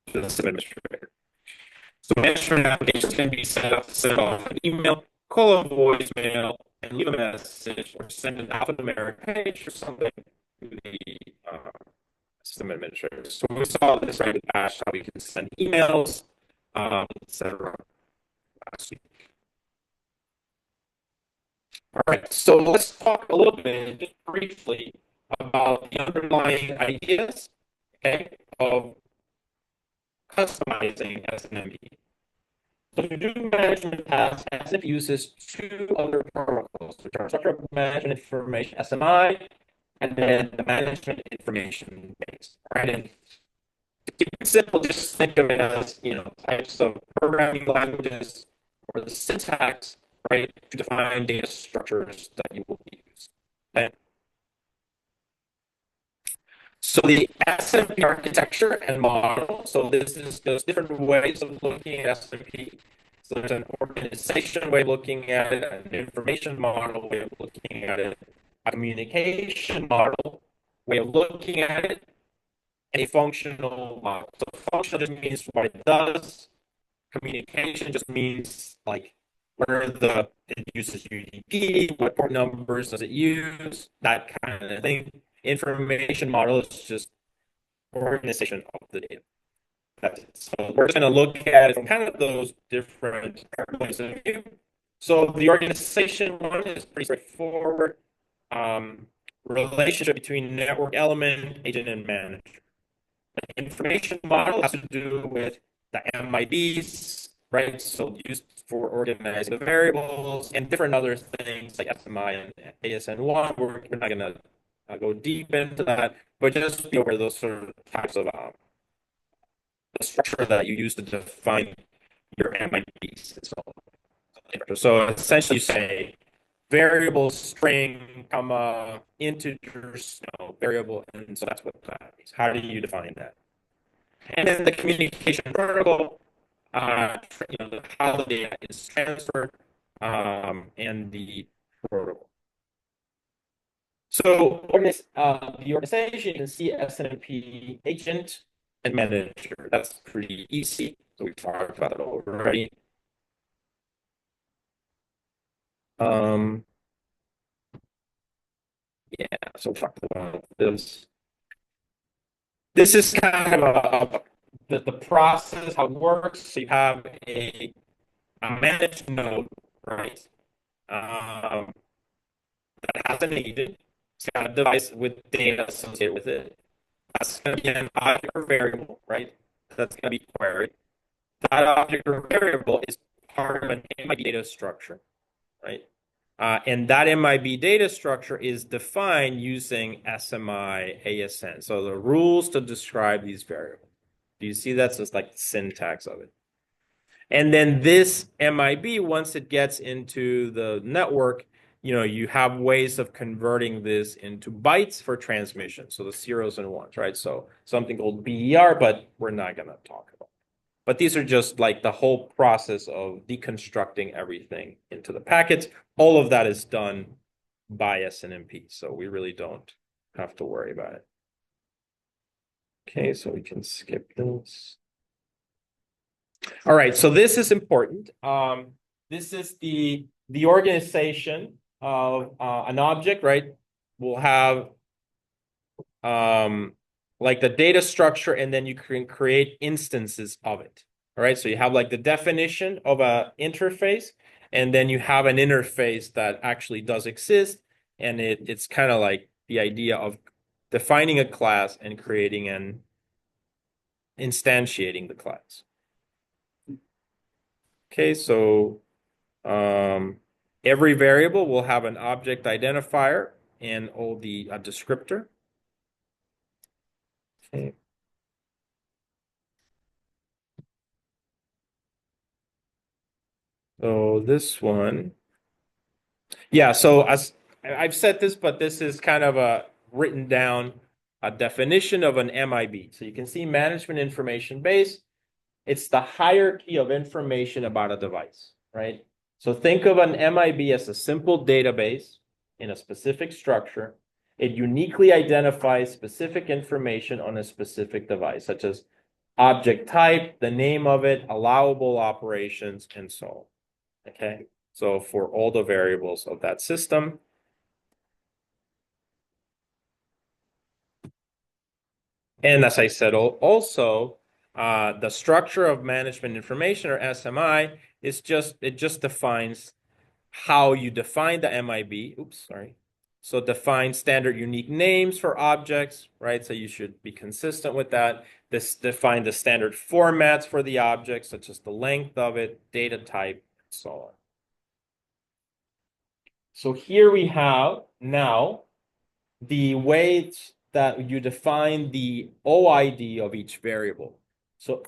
to the system administrator. So management applications can be set up to send off an email, call a voicemail, and leave a message or send an alphanumeric page or something to the system administrator. So we saw this right with Bash, how we can send emails, etc. last week. All right, so let's talk a little bit, just briefly, about the underlying ideas, okay, of customizing SNMP. So to do management tasks, SNMP uses two other protocols, which are structure management information (SMI) and then the management information base. Right, and to keep it simple, just think of it as types of programming languages or the syntax, right, to define data structures that you will use. Okay. So the SNMP architecture and model. So there's different ways of looking at SNMP. So there's an organization way of looking at it, an information model way of looking at it, a communication model way of looking at it, and a functional model. So functional just means what it does. Communication just means like where it uses UDP, what port numbers does it use, that kind of thing. Information model is just organization of the data. That's it. So we're just going to look at it from kind of those different points of view. So the organization one is pretty straightforward. Relationship between network element, agent, and manager. The information model has to do with the MIBs, right? So used for organizing the variables and different other things like SMI and ASN1. We're not going to go deep into that, but just be aware of those sort of types of the structure that you use to define your MIBs and so on. So essentially, you say variable string, comma, integers, variable, and so that's what that means. How do you define that? And then the communication protocol, how the data is transferred, and the protocol. So the organization can see SNMP agent and manager. That's pretty easy. So we talked about it already. Yeah, so we talked about this. This is kind of the process, how it works. So you have a managed node, right? Um, that has an agent. It's got a device with data associated with it. That's going to be an object or variable, right? That's going to be queried. That object or variable is part of an MIB data structure, right? And that MIB data structure is defined using SMI ASN. So the rules to describe these variables. Do you see that's just like the syntax of it? And then this MIB, once it gets into the network, you have ways of converting this into bytes for transmission. So the zeros and ones, right? So something called BER, but we're not going to talk about. But these are just like the whole process of deconstructing everything into the packets. All of that is done by SNMP. So we really don't have to worry about it. Okay, so we can skip this. All right, so this is important. This is the organization of an object, right? We'll have like the data structure, and then you can create instances of it. All right, so you have like the definition of an interface, and then you have an interface that actually does exist, and it's kind of like the idea of defining a class and creating and instantiating the class. Okay, so every variable will have an object identifier and a descriptor. Okay. So this one, yeah, so as I've said this, but this is kind of a written down a definition of an MIB. So you can see management information base. It's the hierarchy of information about a device, right? So think of an MIB as a simple database in a specific structure. It uniquely identifies specific information on a specific device, such as object type, the name of it, allowable operations, and so on. Okay, so for all the variables of that system. And as I said, also, the structure of management information, or SMI, it just defines how you define the MIB. Oops, sorry. So define standard unique names for objects, right? So you should be consistent with that. This define the standard formats for the object, such as the length of it, data type, and so on. So here we have now the way that you define the OID of each variable. So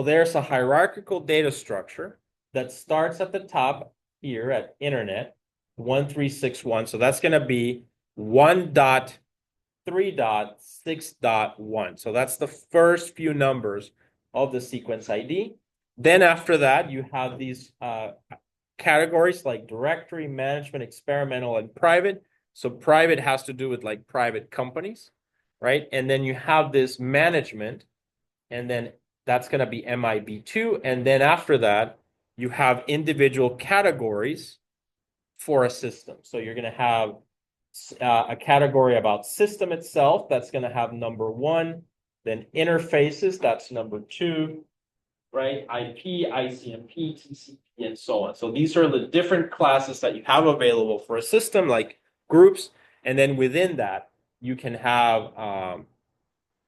there's a hierarchical data structure that starts at the top here at internet 1361. So that's going to be 1.3.6.1. So that's the first few numbers of the sequence ID. Then after that, you have these categories like directory, management, experimental, and private. So private has to do with like private companies, right? And then you have this management, and then that's going to be MIB2. And then after that, you have individual categories for a system. So you're going to have a category about system itself. That's going to have number 1. Then interfaces, that's number 2, right? IP, ICMP, TCP, and so on. So these are the different classes that you have available for a system, like groups. And then within that, you can have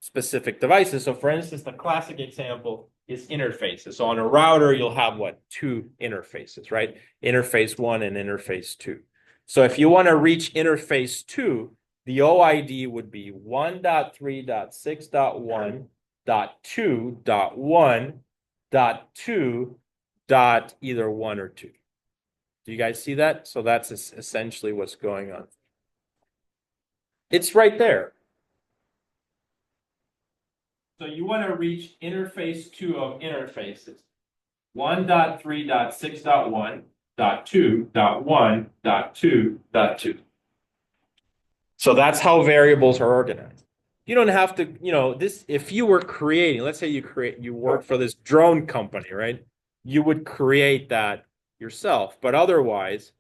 specific devices. So for instance, the classic example is interfaces. So on a router, you'll have what? 2 interfaces, right? Interface 1 and interface 2. So if you want to reach interface 2, the OID would be 1.3.6.1.2.1.2 dot either 1 or 2. Do you guys see that? So that's essentially what's going on. It's right there. So you want to reach interface 2 of interfaces. 1.3.6.1.2.1.2.2. So that's how variables are organized. You don't have to, this, if you were creating, let's say you work for this drone company, right? You would create that yourself. But otherwise,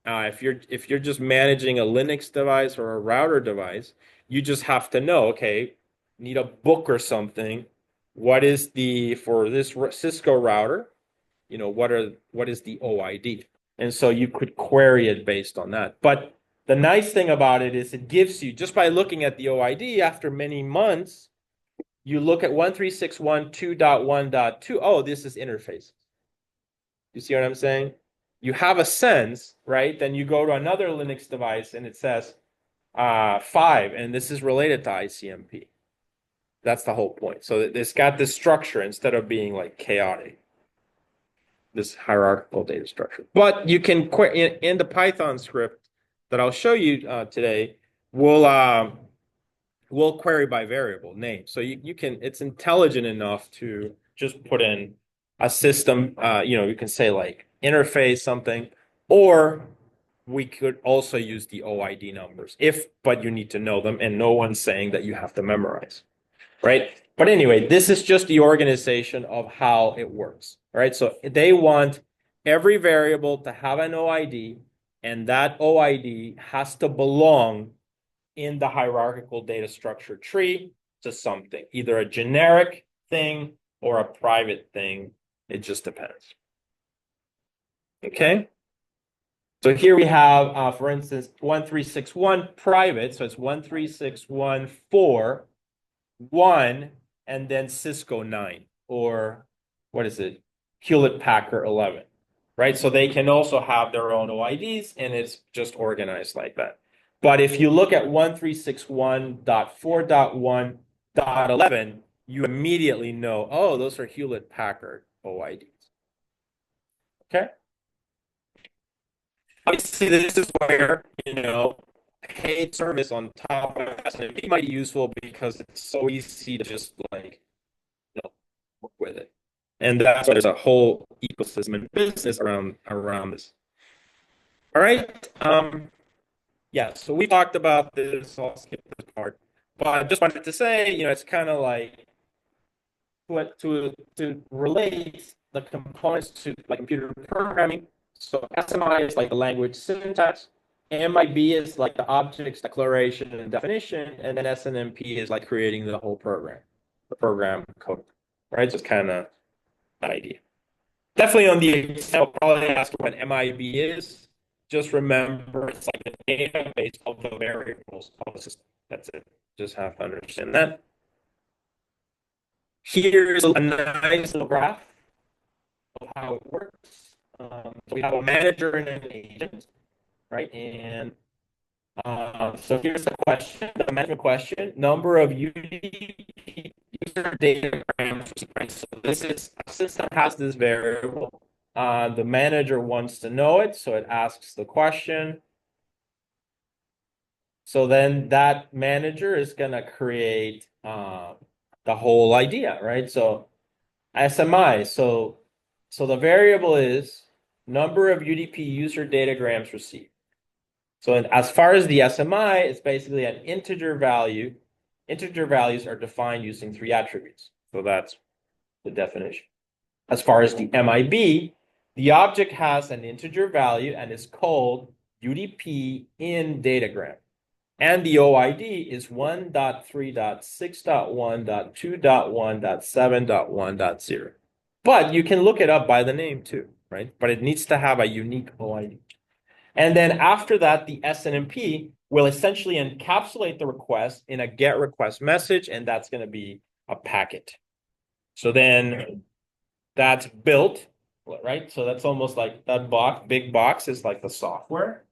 if you're just managing a Linux device or a router device, you just have to know, okay, need a book or something. What is for this Cisco router, what is the OID? And so you could query it based on that. But the nice thing about it is it gives you, just by looking at the OID after many months, you look at 1.3.6.1.2.1.2. Oh, this is interface. You see what I'm saying? You have a sense, right? Then you go to another Linux device and it says 5, and this is related to ICMP. That's the whole point. So it's got this structure instead of being like chaotic, this hierarchical data structure. But you can in the Python script that I'll show you today, we'll query by variable name. So you can, it's intelligent enough to just put in a system, you can say like interface something, or we could also use the OID numbers but you need to know them, and no one's saying that you have to memorize, right? But anyway, this is just the organization of how it works, right? So they want every variable to have an OID, and that OID has to belong in the hierarchical data structure tree to something, either a generic thing or a private thing. It just depends. Okay. So here we have, for instance, 1361 private. So it's 13614, and then Cisco 9, or what is it? Hewlett Packard 11, right? So they can also have their own OIDs, and it's just organized like that. But if you look at 1361.4.1.11, you immediately know, oh, those are Hewlett Packard OIDs. Okay. Obviously, this is where, paid service on top of SNMP might be useful because it's so easy to just work with it. And that's why there's a whole ecosystem and business around this. All right. Yeah, so we talked about this. I'll skip this part. But I just wanted to say, it's kind of like to relate the components to like computer programming. So SMI is like the language syntax. MIB is like the objects declaration and definition, and then SNMP is like creating the whole program, the program code, right? Just kind of that idea. Definitely on the exam, I'll probably ask what MIB is. Just remember it's like the database of the variables of the system. That's it. Just have to understand that. Here's a nice little graph of how it works. So we have a manager and an agent, right? And so here's the question, the management question: number of UDP user datagrams, right? So this is a system has this variable. The manager wants to know it, so it asks the question. So then that manager is gonna create the whole idea, right? So SMI. So the variable is number of UDP user datagrams received. So as far as the SMI, it's basically an integer value. Integer values are defined using 3 attributes. So that's the definition. As far as the MIB, the object has an integer value and is called UDP in datagram. And the OID is 1.3.6.1.2.1.7.1.0. But you can look it up by the name too, right? But it needs to have a unique OID. And then after that, the SNMP will essentially encapsulate the request in a GET request message, and that's going to be a packet. So then that's built, right? So that's almost like that box, big box is like the software,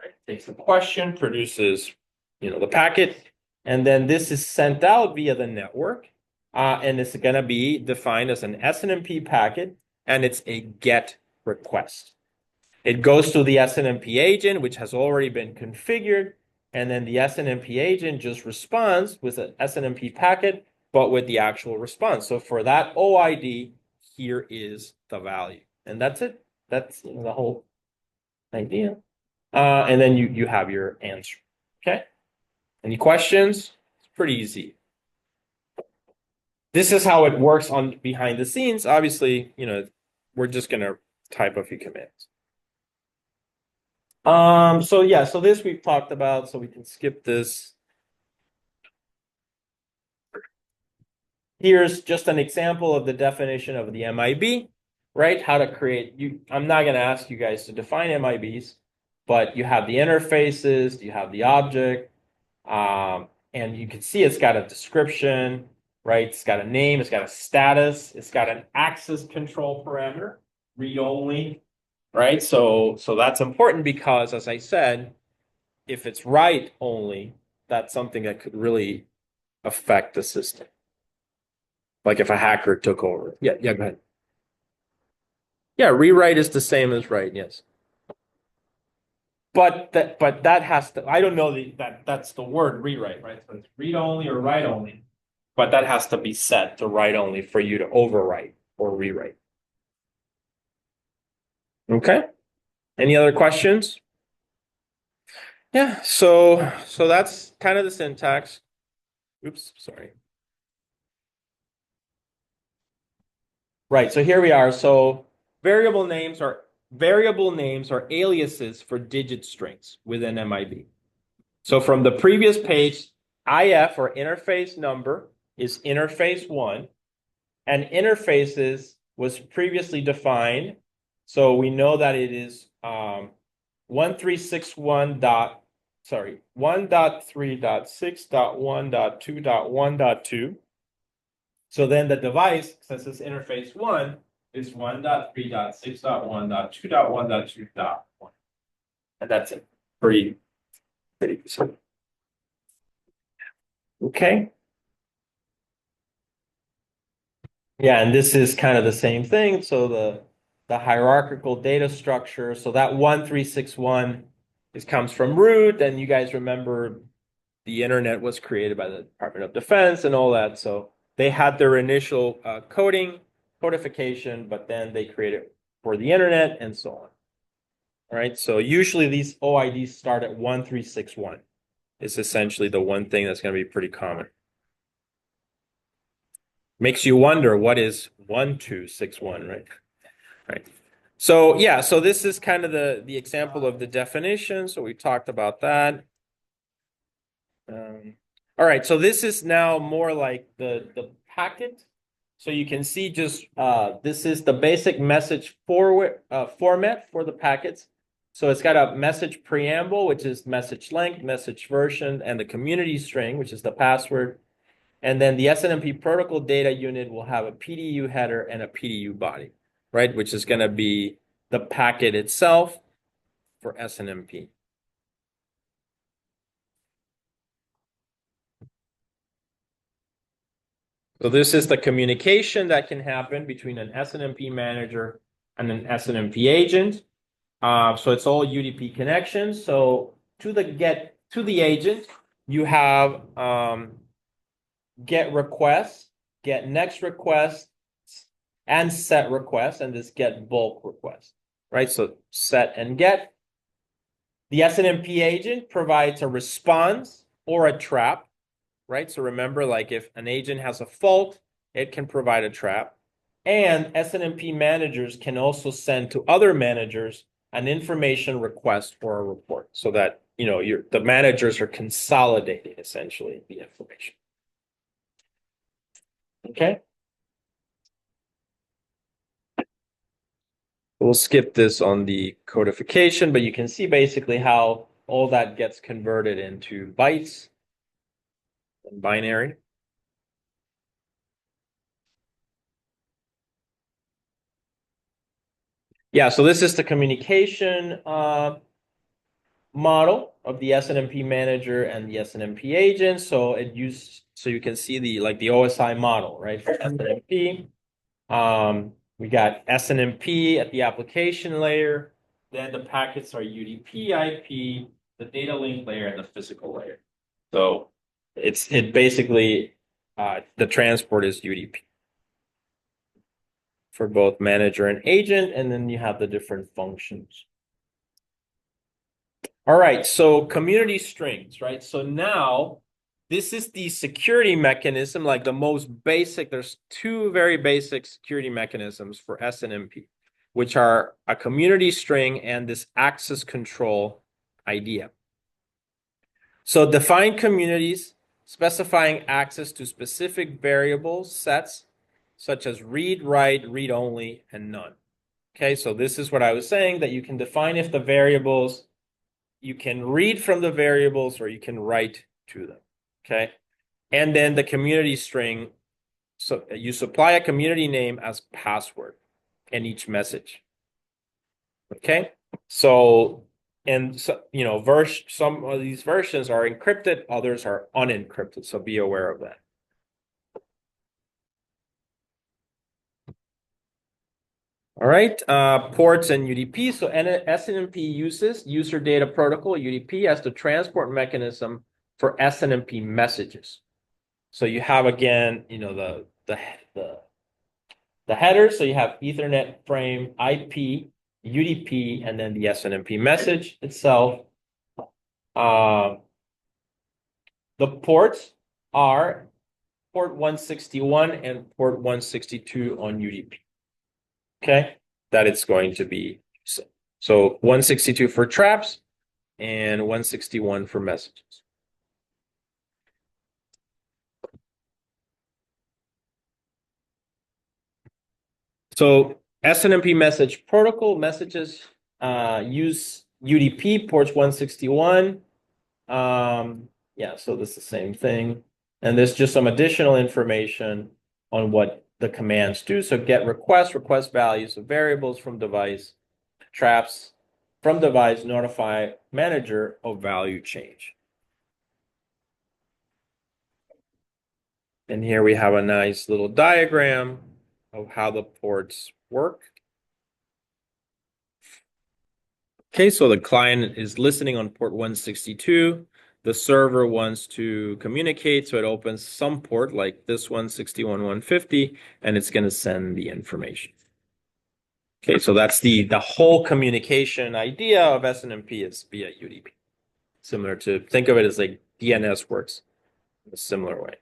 right? Takes the question, produces, the packet, and then this is sent out via the network, and it's going to be defined as an SNMP packet, and it's a GET request. It goes to the SNMP agent, which has already been configured, and then the SNMP agent just responds with an SNMP packet, but with the actual response. So for that OID, here is the value. And that's it. That's the whole idea. And then you have your answer. Okay. Any questions? It's pretty easy. This is how it works on behind the scenes. Obviously, we're just gonna type a few commands. So yeah, so this we've talked about, so we can skip this. Here's just an example of the definition of the MIB, right? How to create I'm not going to ask you guys to define MIBs, but you have the interfaces, you have the object, and you can see it's got a description, right? It's got a name, it's got a status, it's got an access control parameter, read only, right? So that's important because, as I said, if it's write only, that's something that could really affect the system. Like if a hacker took over. Yeah, go ahead. Yeah, rewrite is the same as write, yes. But that has to, I don't know that's the word rewrite, right? So it's read only or write only. But that has to be set to write only for you to overwrite or rewrite. Okay. Any other questions? Yeah, so that's kind of the syntax. Oops, sorry. Right, so here we are. So variable names are aliases for digit strings within MIB. So from the previous page, IF or interface number is interface 1, and interfaces was previously defined. So we know that it is 1361 dot, sorry, 1.3.6.1.2.1.2. So then the device, since it's interface 1, is 1.3.6.1.2.1.2.1. And that's it. Pretty simple. Okay. Yeah, and this is kind of the same thing. So the hierarchical data structure. So that 1361 comes from root, and you guys remember the internet was created by the Department of Defense and all that. So they had their initial codification, but then they created for the internet and so on. All right. So usually these OIDs start at 1361. It's essentially the one thing that's going to be pretty common. Makes you wonder what is 1261, right? Right. So yeah, so this is kind of the example of the definition. So we talked about that. All right, so this is now more like the packet. So you can see just this is the basic message format for the packets. So it's got a message preamble, which is message length, message version, and the community string, which is the password. And then the SNMP protocol data unit will have a PDU header and a PDU body, right? Which is going to be the packet itself for SNMP. So this is the communication that can happen between an SNMP manager and an SNMP agent. So it's all UDP connections. So to the agent, you have get requests, get next requests, and set requests, and this get bulk request, right? So set and get. The SNMP agent provides a response or a trap, right? So remember, like if an agent has a fault, it can provide a trap. And SNMP managers can also send to other managers an information request or a report so that, you know, the managers are consolidating essentially the information. Okay. We'll skip this on the codification, but you can see basically how all that gets converted into bytes and binary. Yeah, so this is the communication model of the SNMP manager and the SNMP agent. So you can see the OSI model, right? For SNMP. We got SNMP at the application layer. Then the packets are UDP, IP, the data link layer, and the physical layer. So it basically the transport is UDP for both manager and agent, and then you have the different functions. All right, so community strings, right? So now this is the security mechanism, like the most basic. There's two very basic security mechanisms for SNMP, which are a community string and this access control idea. So define communities specifying access to specific variables, sets, such as read, write, read only, and none. Okay, so this is what I was saying, that you can define if the variables, you can read from the variables or you can write to them. Okay, and then the community string, so you supply a community name as password in each message. Okay, so and so, you know, some of these versions are encrypted, others are unencrypted, so be aware of that. All right, ports and UDP. So SNMP uses user data protocol, UDP, as the transport mechanism for SNMP messages. So you have, again, you know, the header. So you have Ethernet frame, IP, UDP, and then the SNMP message itself. The ports are port 161 and port 162 on UDP. Okay, that it's going to be. So 162 for traps and 161 for messages. So SNMP message protocol messages use UDP ports 161. Yeah, so this is the same thing. And there's just some additional information on what the commands do. So get request values of variables from device, traps from device, notify manager of value change. And here we have a nice little diagram of how the ports work. Okay, so the client is listening on port 162. The server wants to communicate, so it opens some port like this one, 61.150, and it's going to send the information. Okay, so that's the whole communication idea of SNMP is via UDP. Similar to, think of it as like DNS works in a similar way.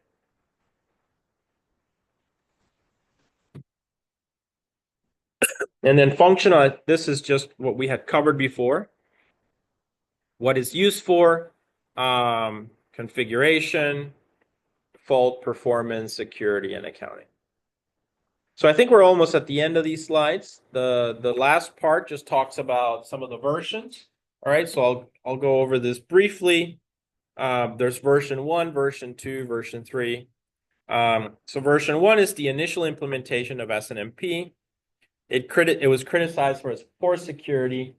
And then functional, this is just what we had covered before. What is used for, configuration, default, performance, security, and accounting. So I think we're almost at the end of these slides. The last part just talks about some of the versions. All right, so I'll go over this briefly. There's version 1, version 2, version 3. So version 1 is the initial implementation of SNMP. It was criticized for its poor security.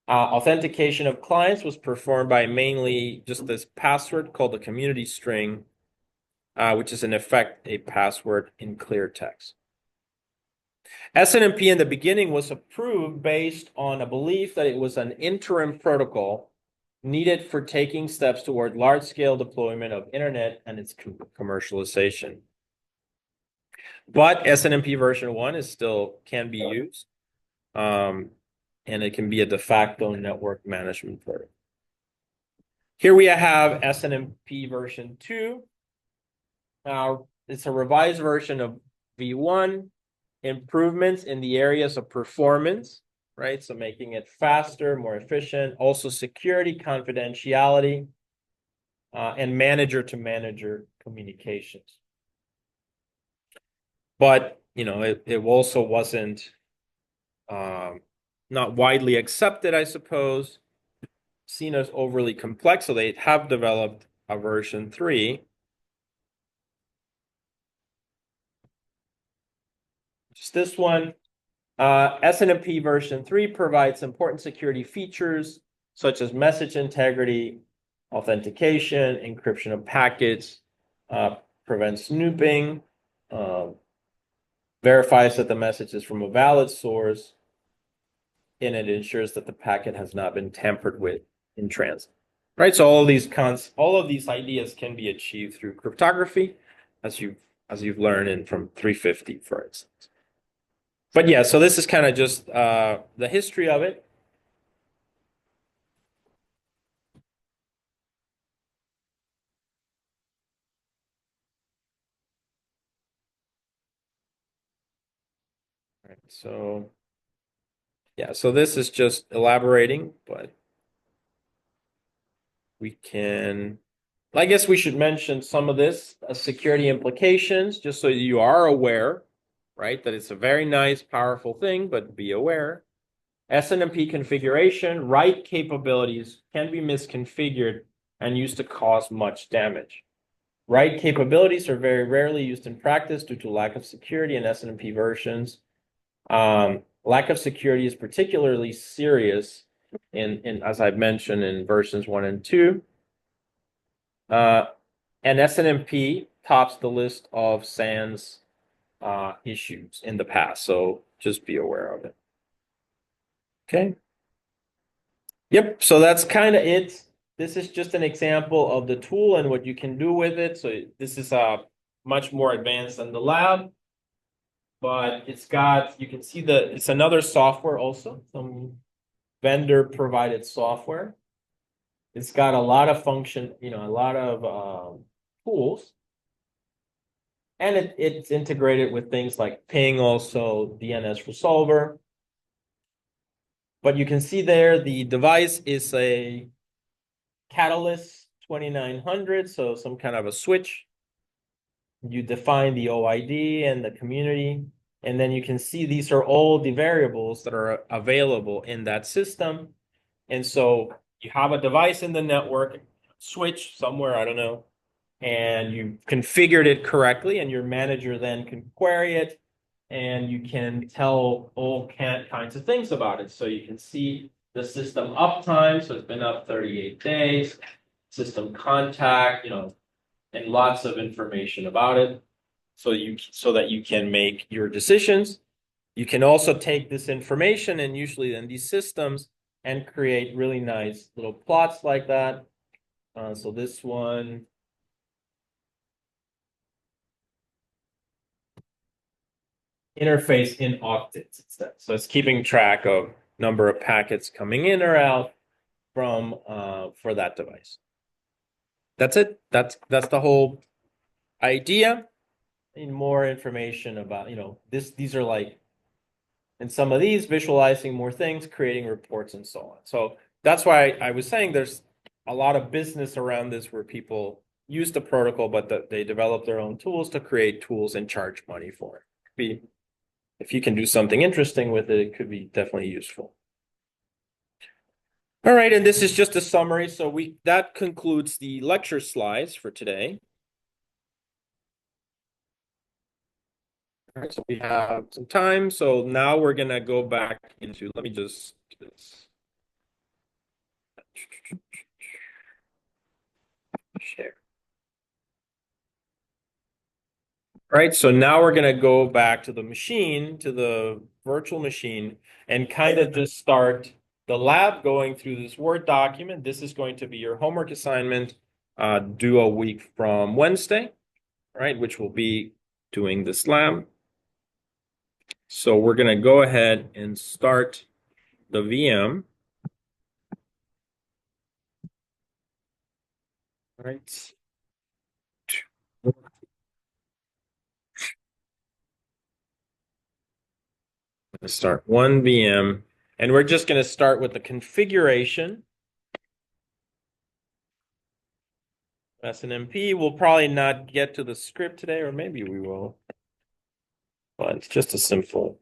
Authentication of clients was performed by mainly just this password called the community string, which is in effect a password in clear text. SNMP in the beginning was approved based on a belief that it was an interim protocol needed for taking steps toward large-scale deployment of internet and its commercialization. But SNMP version 1 is still can be used, and it can be a de facto network management protocol. Here we have SNMP version 2. It's a revised version of V1, improvements in the areas of performance, right? So making it faster, more efficient, also security, confidentiality, and manager-to-manager communications. But, you know, it also wasn't not widely accepted, I suppose, seen as overly complex. So they have developed a version 3. Just this one. SNMP version 3 provides important security features such as message integrity, authentication, encryption of packets, prevents snooping, verifies that the message is from a valid source, and it ensures that the packet has not been tampered with in transit. Right, so all of these ideas can be achieved through cryptography, as you've learned from 350, for instance. But yeah, so this is kind of just the history of it. All right, so yeah, so this is just elaborating, but we can, I guess we should mention some of this security implications, just so you are aware, right, that it's a very nice, powerful thing, but be aware. SNMP configuration, write capabilities can be misconfigured and used to cause much damage. Write capabilities are very rarely used in practice due to lack of security in SNMP versions. Lack of security is particularly serious in as I've mentioned in versions 1 and 2. And SNMP tops the list of SANS issues in the past, so just be aware of it. Okay. Yep, so that's kind of it. This is just an example of the tool and what you can do with it. So this is much more advanced than the lab, but it's got, you can see it's another software also, some vendor provided software. It's got a lot of function, a lot of tools. And it's integrated with things like ping, also DNS resolver. But you can see there the device is a Catalyst 2900, so some kind of a switch. You define the OID and the community, and then you can see these are all the variables that are available in that system. And so you have a device in the network, switch somewhere, I don't know, and you configured it correctly, and your manager then can query it, and you can tell all kinds of things about it. So you can see the system uptime, so it's been up 38 days, system contact, and lots of information about it. So that you can make your decisions. You can also take this information and usually in these systems and create really nice little plots like that. So this one. Interface in octets instead. So it's keeping track of number of packets coming in or out from for that device. That's it. That's the whole idea. Need more information about, these are like in some of these visualizing more things, creating reports and so on. So that's why I was saying there's a lot of business around this where people use the protocol, but they develop their own tools to create tools and charge money for it. If you can do something interesting with it, it could be definitely useful. All right, and this is just a summary. So that concludes the lecture slides for today. All right, so we have some time. So now we're gonna go back into, let me just do this. Share. All right, so now we're gonna go back to the machine, to the virtual machine, and kind of just start the lab going through this Word document. This is going to be your homework assignment due a week from Wednesday, right, which will be doing this lab. So we're going to go ahead and start the VM. All right. Let's start one VM, and we're just going to start with the configuration. SNMP. We'll probably not get to the script today, or maybe we will. But it's just a simple